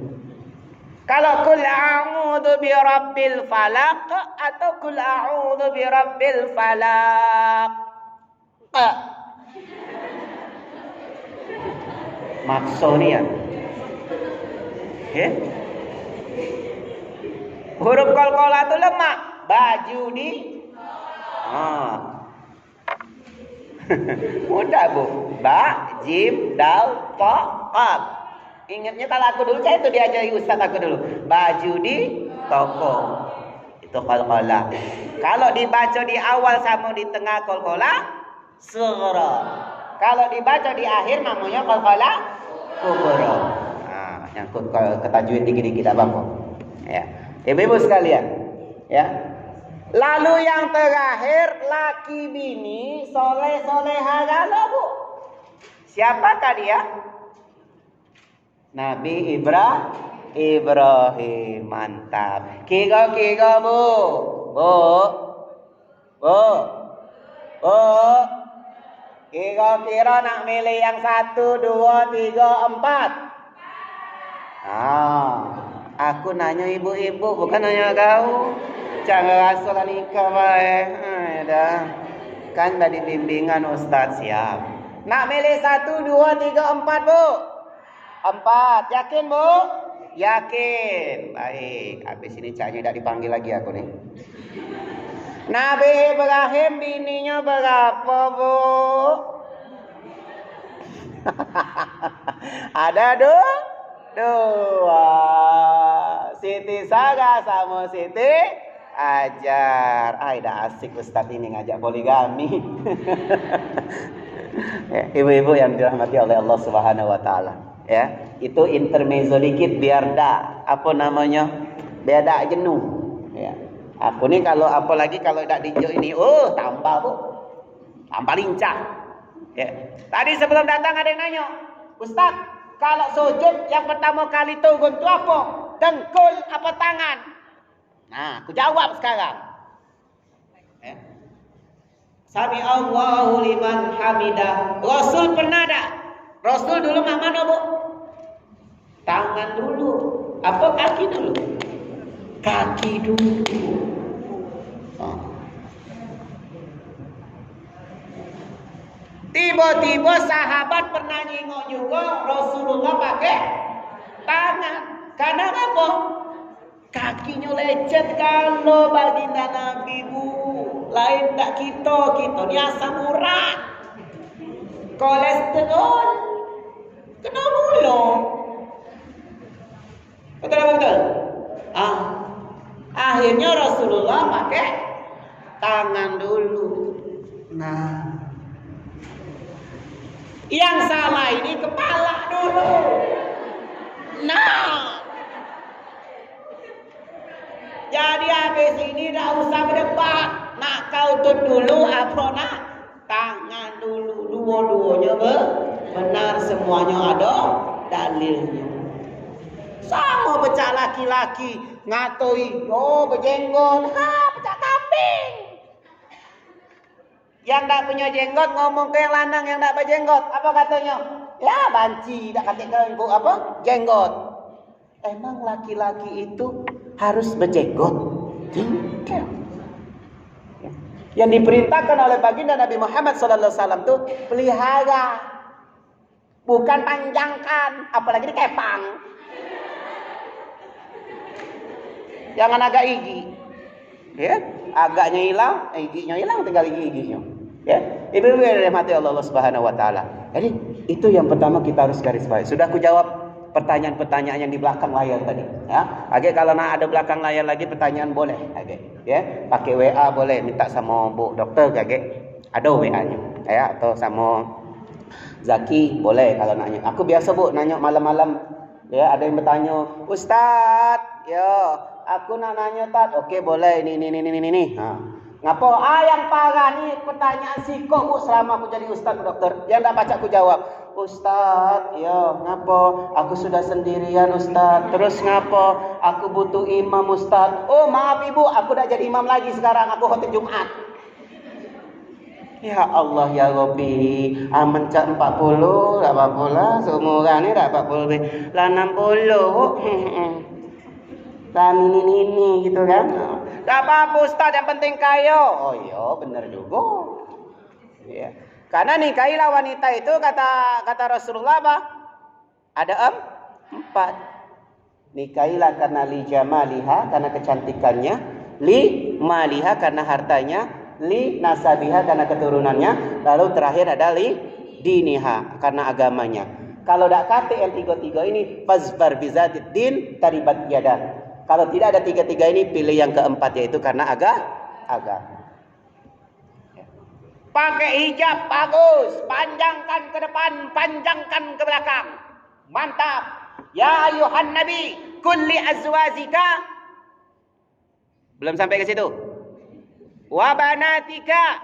Kalau kul a'udzu birabbil falaq atau kul a'udzu birabbil falaq. Maksudnya ya. Huruf qalqalah itu lemah, baju di mudah Bu. Ba, jim, dal, ta, qaf. Ingatnya kalau aku dulu saya itu diajari ustaz aku dulu. Baju di toko. Itu qalqalah. Kalau dibaca di awal sama di tengah qalqalah sughra. Kalau dibaca di akhir namanya qalqalah kubra. Nah, nyangkut ke tajwid dikit-dikit abang kok. Ya. Ibu-ibu sekalian, ya. Lalu yang terakhir laki bini soleh-soleha galau, Bu. Siapakah dia? Nabi Ibrahim, mantap. Kira-kira Bu. Kira-kira nak milih yang 1, 2, 3, 4. Aku nanya ibu-ibu, bukan nanya kau. Jangan rasa nikah baik. Kan tadi bimbingan Ustaz siap. Nak milih 1, 2, 3, 4 Bu. 4, yakin Bu? Yakin. Baik, habis ini cahnya tidak dipanggil lagi aku nih. Nabi Ibrahim bininya berapa Bu? Ada 2. Siti Saga sama Siti Ajar. Dah asik Ustaz ini ngajak poligami. Ibu-ibu yang dirahmati oleh Allah Subhanahu wa taala. Ya, itu intermezzo dikit biar apa namanya? Biar jenuh. Ya. Aku nih kalau apalagi kalau tidak dijuk ini, tambah Bu. Tambah lincah. Ya. Tadi sebelum datang ada yang nanya, Ustaz, kalau sujud yang pertama kali turun itu apa? Dengkul apa tangan? Nah, aku jawab sekarang. Ya. Sami Allahu liman hamidah. Rasul pernah tak? Rasul dulu mana Bu? Tangan dulu. Apa kaki dulu? Kaki dulu. Tiba-tiba sahabat pernah nyengok juga Rasulullah pakai tangan. Karena apa? Kenapa? Kakinya lecet kalau baginda Nabi, Bu. Lain tak kita ni asam urat, kolesterol, kena gula. Betul? Akhirnya Rasulullah pakai tangan dulu. Nah, yang salah ini kepala dulu. Nah, jadi habis ini tak usah berdebat. Nak kau tut dulu apa nak? Tangan dulu, dua-duanya benar, semuanya ada dalilnya. Sama pecah laki-laki ngatoi, berjenggot, pecah kambing. Yang tak punya jenggot ngomong ke yang lanang yang tak berjenggot, apa katanya? Ya banci, tak katakan apa? Jenggot. Emang laki-laki itu harus berjenggot? Tidak. Yang diperintahkan oleh baginda Nabi Muhammad sallallahu alaihi wasallam itu pelihara, bukan panjangkan, apalagi dikepang. Jangan agak gigi, ya, agaknya hilang, giginya hilang, tinggal giginya, ya. Ibu-ibu yang dirahmati Allah Subhanahu Wa Taala. Jadi itu yang pertama kita harus garis bawahi. Sudah aku jawab pertanyaan-pertanyaan yang di belakang layar tadi, ya. Oke, kalau nak ada belakang layar lagi pertanyaan boleh, oke, ya. Pakai WA boleh, minta sama Bu Dokter, oke. Ada WA-nya, ya, atau sama Zaki boleh kalau nanya. Aku biasa Bu nanya malam-malam, ya. Ada yang bertanya, Ustaz, ya, aku nak nanya Tat, oke boleh, ini. Ngapa? Yang parah nih pertanyaan kok Bu selama aku jadi Ustaz Bu Dokter. Yang tak baca aku jawab, Ustaz, ya, ngapa? Aku sudah sendirian Ustaz. Terus ngapa? Aku butuh imam Ustaz. Oh maaf Ibu, aku dah jadi imam lagi sekarang. Aku khotib Jumat. Ya Allah ya Rabbi, mencak 40, tak apa lah. Seumuran ni tak 40, lah 60. Dan ini gitu kan. Tak apa Ustaz, yang penting kaya. Oh iya benar juga. Ya. Karena nikahilah wanita itu kata Rasulullah apa? Ada 4. Nikahilah karena li jamaliha, karena kecantikannya, li maliha karena hartanya, li nasabiha karena keturunannya, lalu terakhir ada li diniha karena agamanya. Kalau tak kata yang tiga-tiga ini, fazfar bizatid din taribat yadan. Kalau tidak ada tiga-tiga ini, pilih yang keempat, yaitu karena agama. Pakai hijab bagus, panjangkan ke depan, panjangkan ke belakang. Mantap. Ya ayuhan nabi, kulli azwazika. Belum sampai ke situ. Wa banatika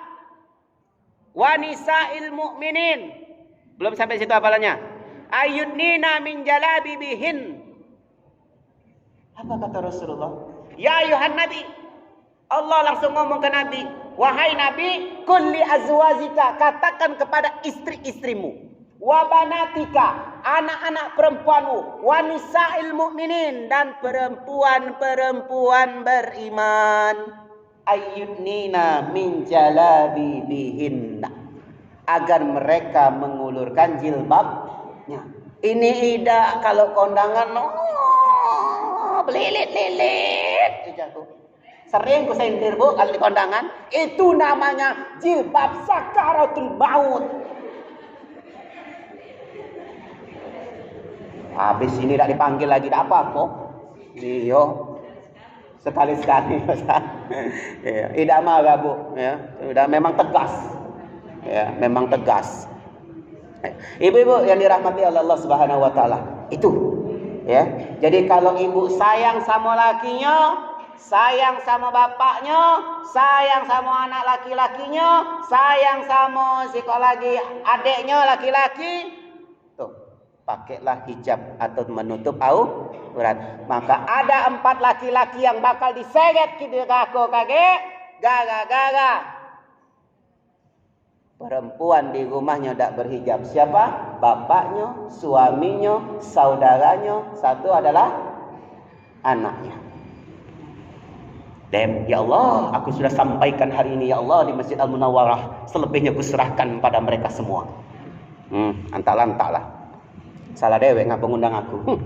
wa nisa'il mu'minin. Belum sampai situ hafalannya. Ayudnina min jalabibihin. Apa kata Rasulullah? Ya ayuhan nabi. Allah langsung ngomong ke Nabi, wahai Nabi, kulli azwazika, katakan kepada istri-istrimu, wa banatika, anak-anak perempuanmu, wa nisa'il mu'minin, dan perempuan-perempuan beriman, ayyudnina min jalabibihinna, agar mereka mengulurkan jilbabnya. Ini ida kalau kondangan, belilit-lilit jatuh. Sering ku sentir Bu kalau di kondangan, itu namanya jilbab sakaratul maut. Habis ini tak dipanggil lagi, tak apa-apa. Iya. Sekali-sekali. Ya, tidak marah Bu, ya. Sudah memang tegas. Ya, memang tegas. Ibu-ibu yang dirahmati oleh Allah Subhanahu wa taala, itu ya. Jadi kalau ibu sayang sama lakinya, sayang sama bapaknya, sayang sama anak laki-lakinya, sayang sama psikologi adiknya laki-laki, tuh pakailah hijab atau menutup aurat. Maka ada 4 laki-laki yang bakal diseret ke neraka kage gara-gara perempuan di rumahnya tidak berhijab. Siapa? Bapaknya, suaminya, saudaranya, satu adalah anaknya. Dan ya Allah, aku sudah sampaikan hari ini ya Allah di Masjid Al-Munawwarah. Selebihnya kuserahkan pada mereka semua. Antak-lantak lah. Salah dewek ngapa ngundang aku.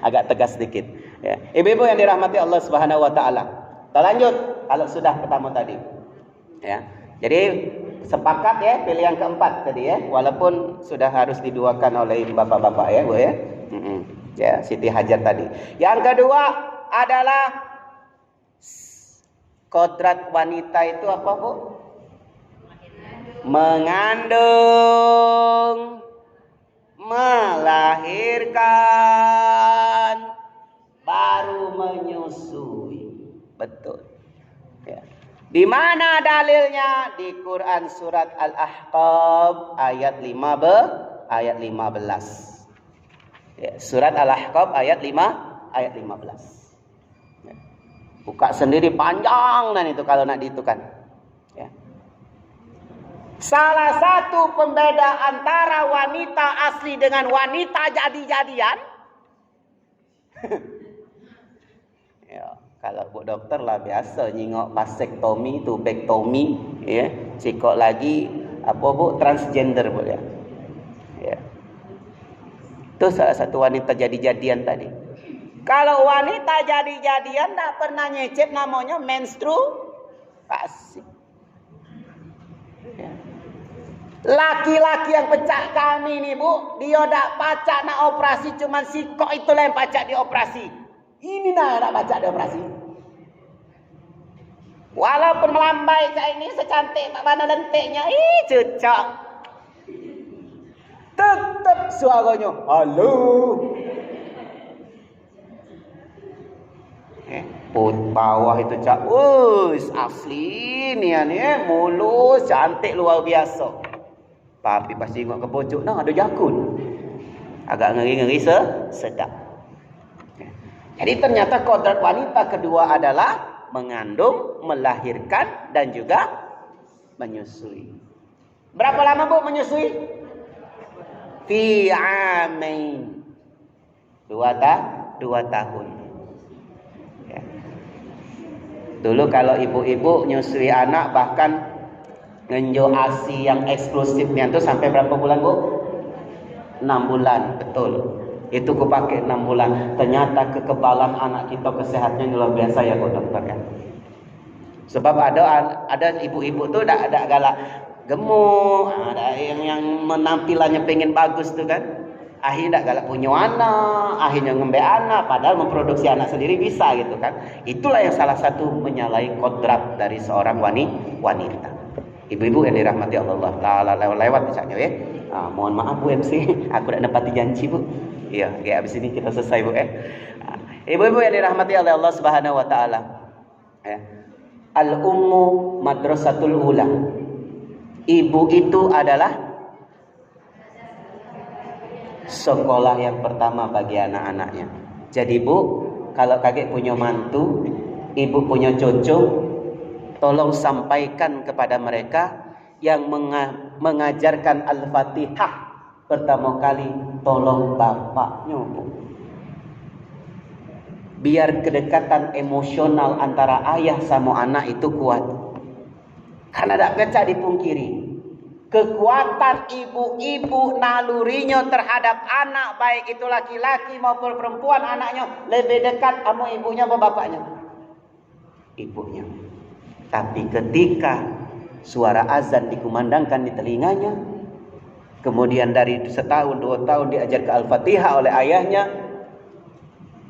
Agak tegas sedikit. Ya. Ibu-ibu yang dirahmati Allah Subhanahu wa taala. Kita lanjut kalau sudah pertama tadi. Ya. Jadi sepakat ya pilih yang keempat tadi ya, walaupun sudah harus diduakan oleh bapak-bapak ya, Bu ya. Ya, Siti Hajar tadi. Yang kedua adalah kodrat wanita itu apa, Bu? Mengandung, melahirkan, baru menyusui. Betul. Ya. Di mana dalilnya? Di Quran surat Al-Ahqaf ayat 15. Ya, surat Al-Ahqaf ayat 15. Ya. Buka sendiri panjang dan itu kalau nak dihitungkan. Ya. Salah satu pembeda antara wanita asli dengan wanita jadi-jadian. Ya, kalau Bu dokter lah biasa nyingok vasektomi, tubektomi, ya. Cikok lagi apa Bu transgender Bu ya. Ya. Itu salah satu wanita jadi-jadian tadi. Kalau wanita jadi-jadian tak pernah nyecep namanya menstruasi. Ya. Laki-laki yang pecah kami nih Bu, dia tak pacak nak operasi, cuman sikok itulah yang pacak dioperasi. Ini nak pacak dioperasi. Walaupun melambai kayak ini secantik mana lentiknya, cecak. Tetap suaranya, halo. Bawah itu cak, asli ni mulus, cantik luar biasa. Tapi pas tengok ke pojok nah ada jakun. Agak ngeri-ngeri sedap. Jadi ternyata kodrat wanita kedua adalah mengandung, melahirkan dan juga menyusui. Berapa lama Bu menyusui? Fi amain. 2 tahun. Ya. Dulu kalau ibu-ibu nyusui anak bahkan ngenjo ASI yang eksklusifnya itu sampai berapa bulan Bu? 6 bulan, betul. Itu ku pakai 6 bulan. Ternyata kekebalan anak kita, kesehatannya luar biasa ya Bu dokter kan. Sebab ada ibu-ibu tuh ada galak gemuk, ada yang menampilannya pengen bagus tuh kan. Akhirnya galak punya anak, akhirnya ngembek anak, padahal memproduksi anak sendiri bisa gitu kan. Itulah yang salah satu menyalahi kodrat dari seorang wanita. Ibu-ibu yang dirahmati Allah Ta'ala, lewat bacanya ya. Mohon maaf Bu MC, aku dah nepati janji Bu. Iya, okay, habis ini kita selesai Bu ya. Ibu-ibu yang dirahmati oleh Allah Subhanahu wa taala. Ya. Al-ummu madrasatul ula. Ibu itu adalah sekolah yang pertama bagi anak-anaknya. Jadi Bu, kalau kakek punya mantu, ibu punya cucu, tolong sampaikan kepada mereka yang mengajarkan Al-Fatihah pertama kali, tolong bapaknya Bu. Biar kedekatan emosional antara ayah sama anak itu kuat. Karena tak bisa dipungkiri, kekuatan ibu-ibu nalurinya terhadap anak, baik itu laki-laki maupun perempuan, anaknya lebih dekat sama ibunya atau bapaknya? Ibunya. Tapi ketika suara azan dikumandangkan di telinganya, kemudian dari setahun 2 tahun diajar ke Al-Fatihah oleh ayahnya,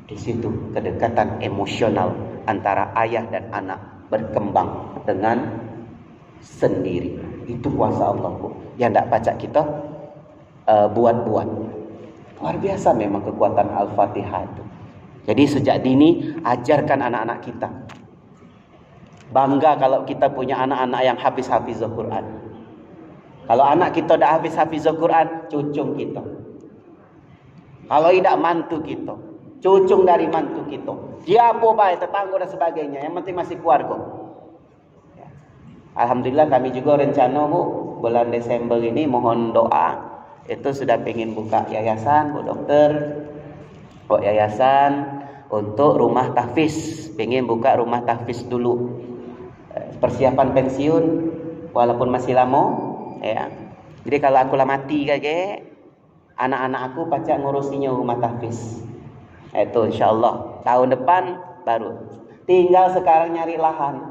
di situ kedekatan emosional antara ayah dan anak berkembang dengan sendiri. Itu kuasa Allah Bu, yang tak pacak kita buat-buat. Luar biasa memang kekuatan Al-Fatihah itu. Jadi sejak dini ajarkan anak-anak kita. Bangga kalau kita punya anak-anak yang hafiz-hafizul Quran. Kalau anak kita dah hafiz-hafizul Quran, cucung kita. Kalau tidak, mantu kita. Cucung dari mantu kita. Siapa baik, tetangga dan sebagainya. Yang penting masih keluarga. Ya. Alhamdulillah kami juga rencana Bu, bulan Desember ini mohon doa. Itu sudah pengen buka yayasan Bu dokter. Buat yayasan untuk rumah tahfiz. Pengen buka rumah tahfiz dulu. Persiapan pensiun walaupun masih lama ya. Jadi kalau aku lah mati kakek, Anak-anak aku pacak ngurusinya rumah tahfiz. Itu insyaallah tahun depan baru. Tinggal sekarang nyari lahan.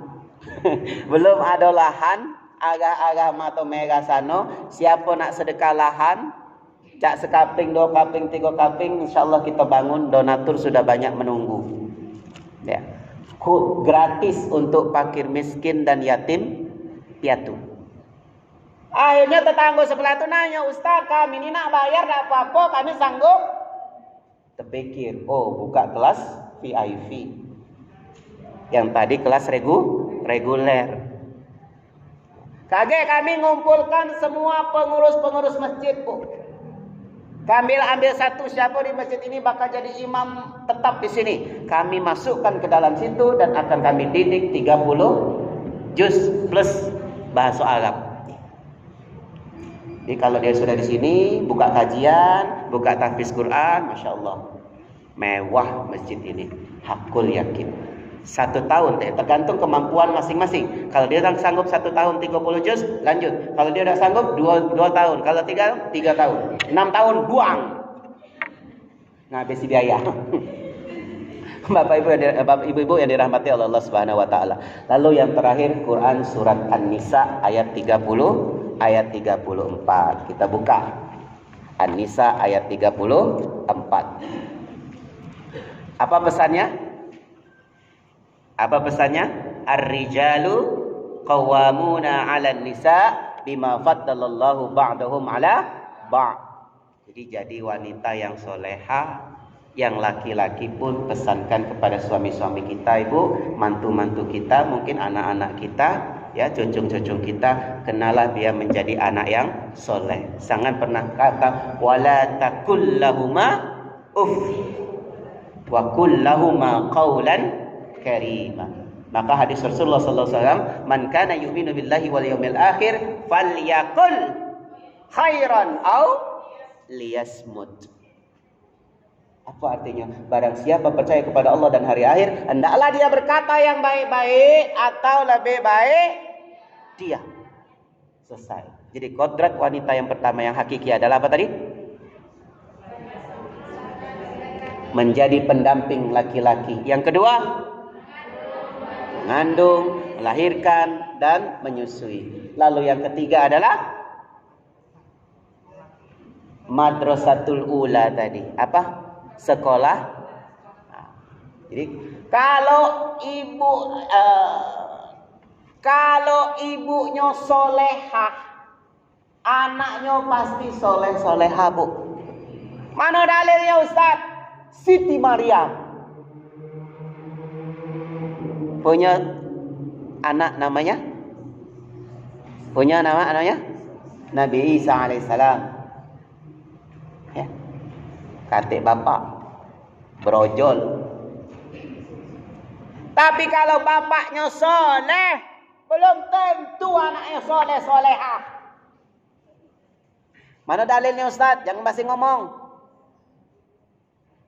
Belum ada lahan, agak-agak mato mega sano. Siapa nak sedekah lahan, cak sekaping, 2 kaping, 3 kaping, insyaallah kita bangun. Donatur sudah banyak menunggu. Ya. Gratis untuk fakir miskin dan yatim piatu. Akhirnya tetangga sebelah itu nanya, Ustaz, kami ini nak bayar tak apa-apa, kami sanggup. Terpikir, oh buka kelas VIP. Yang tadi kelas reguler. Kaget kami ngumpulkan semua pengurus-pengurus masjid, Bu. Kami ambil satu, siapa di masjid ini bakal jadi imam tetap di sini. Kami masukkan ke dalam situ dan akan kami didik 30 juz plus bahasa Arab. Jadi kalau dia sudah di sini, buka kajian, buka tahfiz Quran, Masya Allah. Mewah masjid ini. Hakul yakin. 1 tahun, tergantung kemampuan masing-masing. Kalau dia sanggup 1 tahun 30 juz, lanjut. Kalau dia tidak sanggup 2 tahun. Kalau 3 tahun. 6 tahun buang. Ngabisi biaya. Bapak Ibu yang dirahmati oleh Allah Subhanahu wa taala. Lalu yang terakhir Quran surat An-Nisa ayat 30 ayat 34. Kita buka An-Nisa ayat 34. Apa pesannya? Apa pesannya? Ar-rijalu qawwamuna 'alan nisa bima faddalallahu ba'dahum 'ala ba'd. Jadi wanita yang soleha, yang laki-laki pun pesankan kepada suami-suami kita, Ibu, mantu-mantu kita, mungkin anak-anak kita, ya, cucung-cucung kita, kenalah dia menjadi anak yang soleh. Jangan pernah kata wala takullahuma uff wa kullahuma qaulan karima. Maka hadis Rasulullah sallallahu alaihi wasallam, man kana yu'minu billahi wal yawmil akhir falyaqul khairan aw liyasmut. Apa artinya? Barang siapa percaya kepada Allah dan hari akhir, hendaklah dia berkata yang baik-baik atau lebih baik dia. Selesai. Jadi kodrat wanita yang pertama yang hakiki adalah apa tadi? Menjadi pendamping laki-laki. Yang kedua, mengandung, melahirkan, dan menyusui. Lalu yang ketiga adalah madrasatul ula tadi. Apa? Sekolah. Jadi kalau ibunya solehah, anaknya pasti soleh-soleha, Bu. Mana dalilnya, Ustaz? Siti Maryam punya anak namanya Nabi Isa alaihissalam. Ya. Katik bapak berojol. Tapi kalau bapaknya soleh, belum tentu anaknya soleh-solehah. Mana dalilnya, Ustaz? Jangan masih ngomong.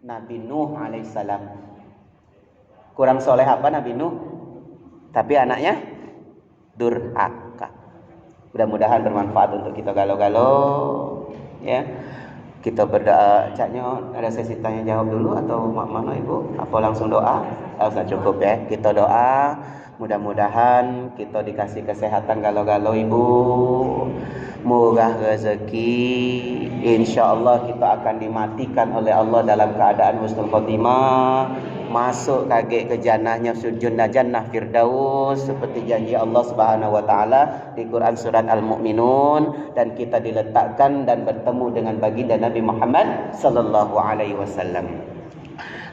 Nabi Nuh alaihissalam. Kurang soleh apa Nabi Nuh? Tapi anaknya durhaka. Mudah-mudahan bermanfaat untuk kita galau-galau. Ya. Kita berdoa. Caknya ada sesi tanya jawab dulu atau mana Ibu? Apa langsung doa? Langsung cukup ya. Kita doa. Mudah-mudahan kita dikasih kesehatan galau-galau Ibu. Murah rezeki. InsyaAllah kita akan dimatikan oleh Allah dalam keadaan husnul khotimah. Masuk kaget ke jannahnya jannah firdaus seperti janji Allah Subhanahu wa taala di Quran surat Al-Mu'minun, dan kita diletakkan dan bertemu dengan baginda Nabi Muhammad sallallahu alaihi wasallam.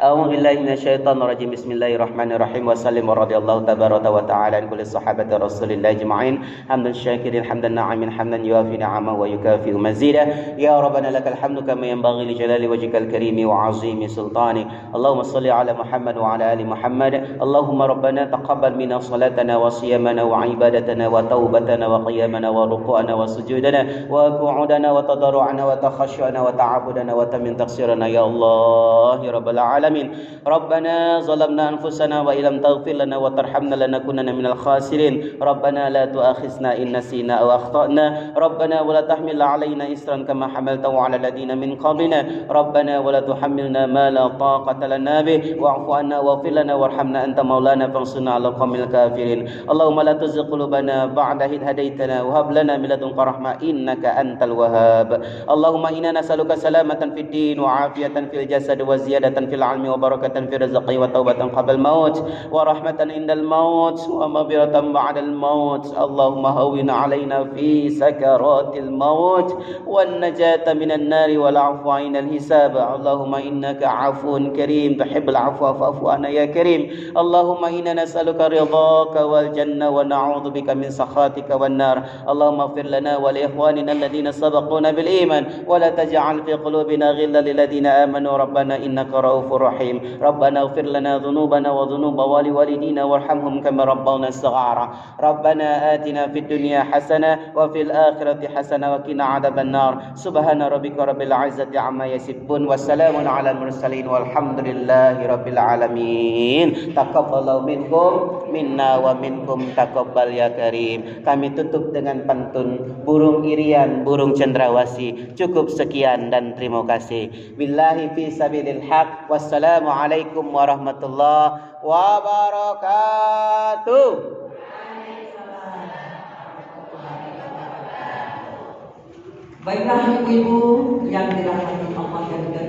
A'udzu billahi minasyaitonir rajim. Bismillahirrahmanirrahim. Wa sallim wa radhiyallahu tabaraka wa ta'ala an kulli sahabati Rasulillah ajma'in. Hamdan syakirin hamdan na'imin hamdan yuafi ni'ama wa yukafi mazida. Ya Rabbana lakal hamdu kama yanbaghi li jalali wajhikal karimi wa 'azimi sultani. Allahumma shalli ala Muhammad wa ala ali Muhammad. Allahumma rabbana taqabbal minna salatana wa siyamana wa ibadatana wa taubatana wa qiyamana wa ruku'ana wa sujudana wa qu'udana wa tadarru'ana wa takhashu'ana wa ta'abudana wa tamin taqsirana ya Allah ya rabbal العالمين ربنا ظلمنا أنفسنا وإن لم تغفر لنا وترحمنا لنكونن من الخاسرين ربنا لا تؤاخذنا إن نسينا أو أخطأنا ربنا ولا تحمل علينا إصرا كما حملته على الذين من قبلنا ربنا ولا تحملنا ما لا طاقة لنا به واعف عنا واغفر لنا وارحمنا أنت مولانا فانصرنا على القوم الكافرين اللهم لا تزغ قلوبنا بعد إذ هديتنا وهب لنا من لدنك رحمة إنك أنت الوهاب اللهم إنا نسألك سلامة في الدين وعافية في الجسد وزيادة في العلم وبركة في الرزق وتوبة قبل الموت ورحمة عند الموت ومغفرة بعد الموت اللهم هون علينا في سكرات الموت والنجاة من النار والعفو عند الحساب اللهم إنك عفو كريم تحب العفو فاعف عنا يا كريم اللهم إنا نسألك رضاك والجنة ونعوذ بك من سخطك والنار اللهم اغفر لنا ولإخواننا الذين سبقونا بالإيمان ولا تجعل في قلوبنا غلا للذين آمنوا ربنا إنك رؤوف رحيم ربنا اغفر لنا ذنوبنا وذنوب والدينا وارحمهم كما ربونا صغارا ربنا آتنا في الدنيا حسنة وفي الآخرة حسنة وقنا عذاب النار سبحان ربك رب العزة عما يصفون والسلام على المرسلين والحمد لله رب العالمين taqabbalallahu minkum minna wa minkum taqabbal ya karim. Kami tutup dengan pantun burung irian burung cendrawasih. Cukup sekian dan terima kasih. Billahi fi sabilil haq. Wassalamu alaikum warahmatullahi wabarakatuh. Baiklah ibu-ibu yang dirahmati Allah dan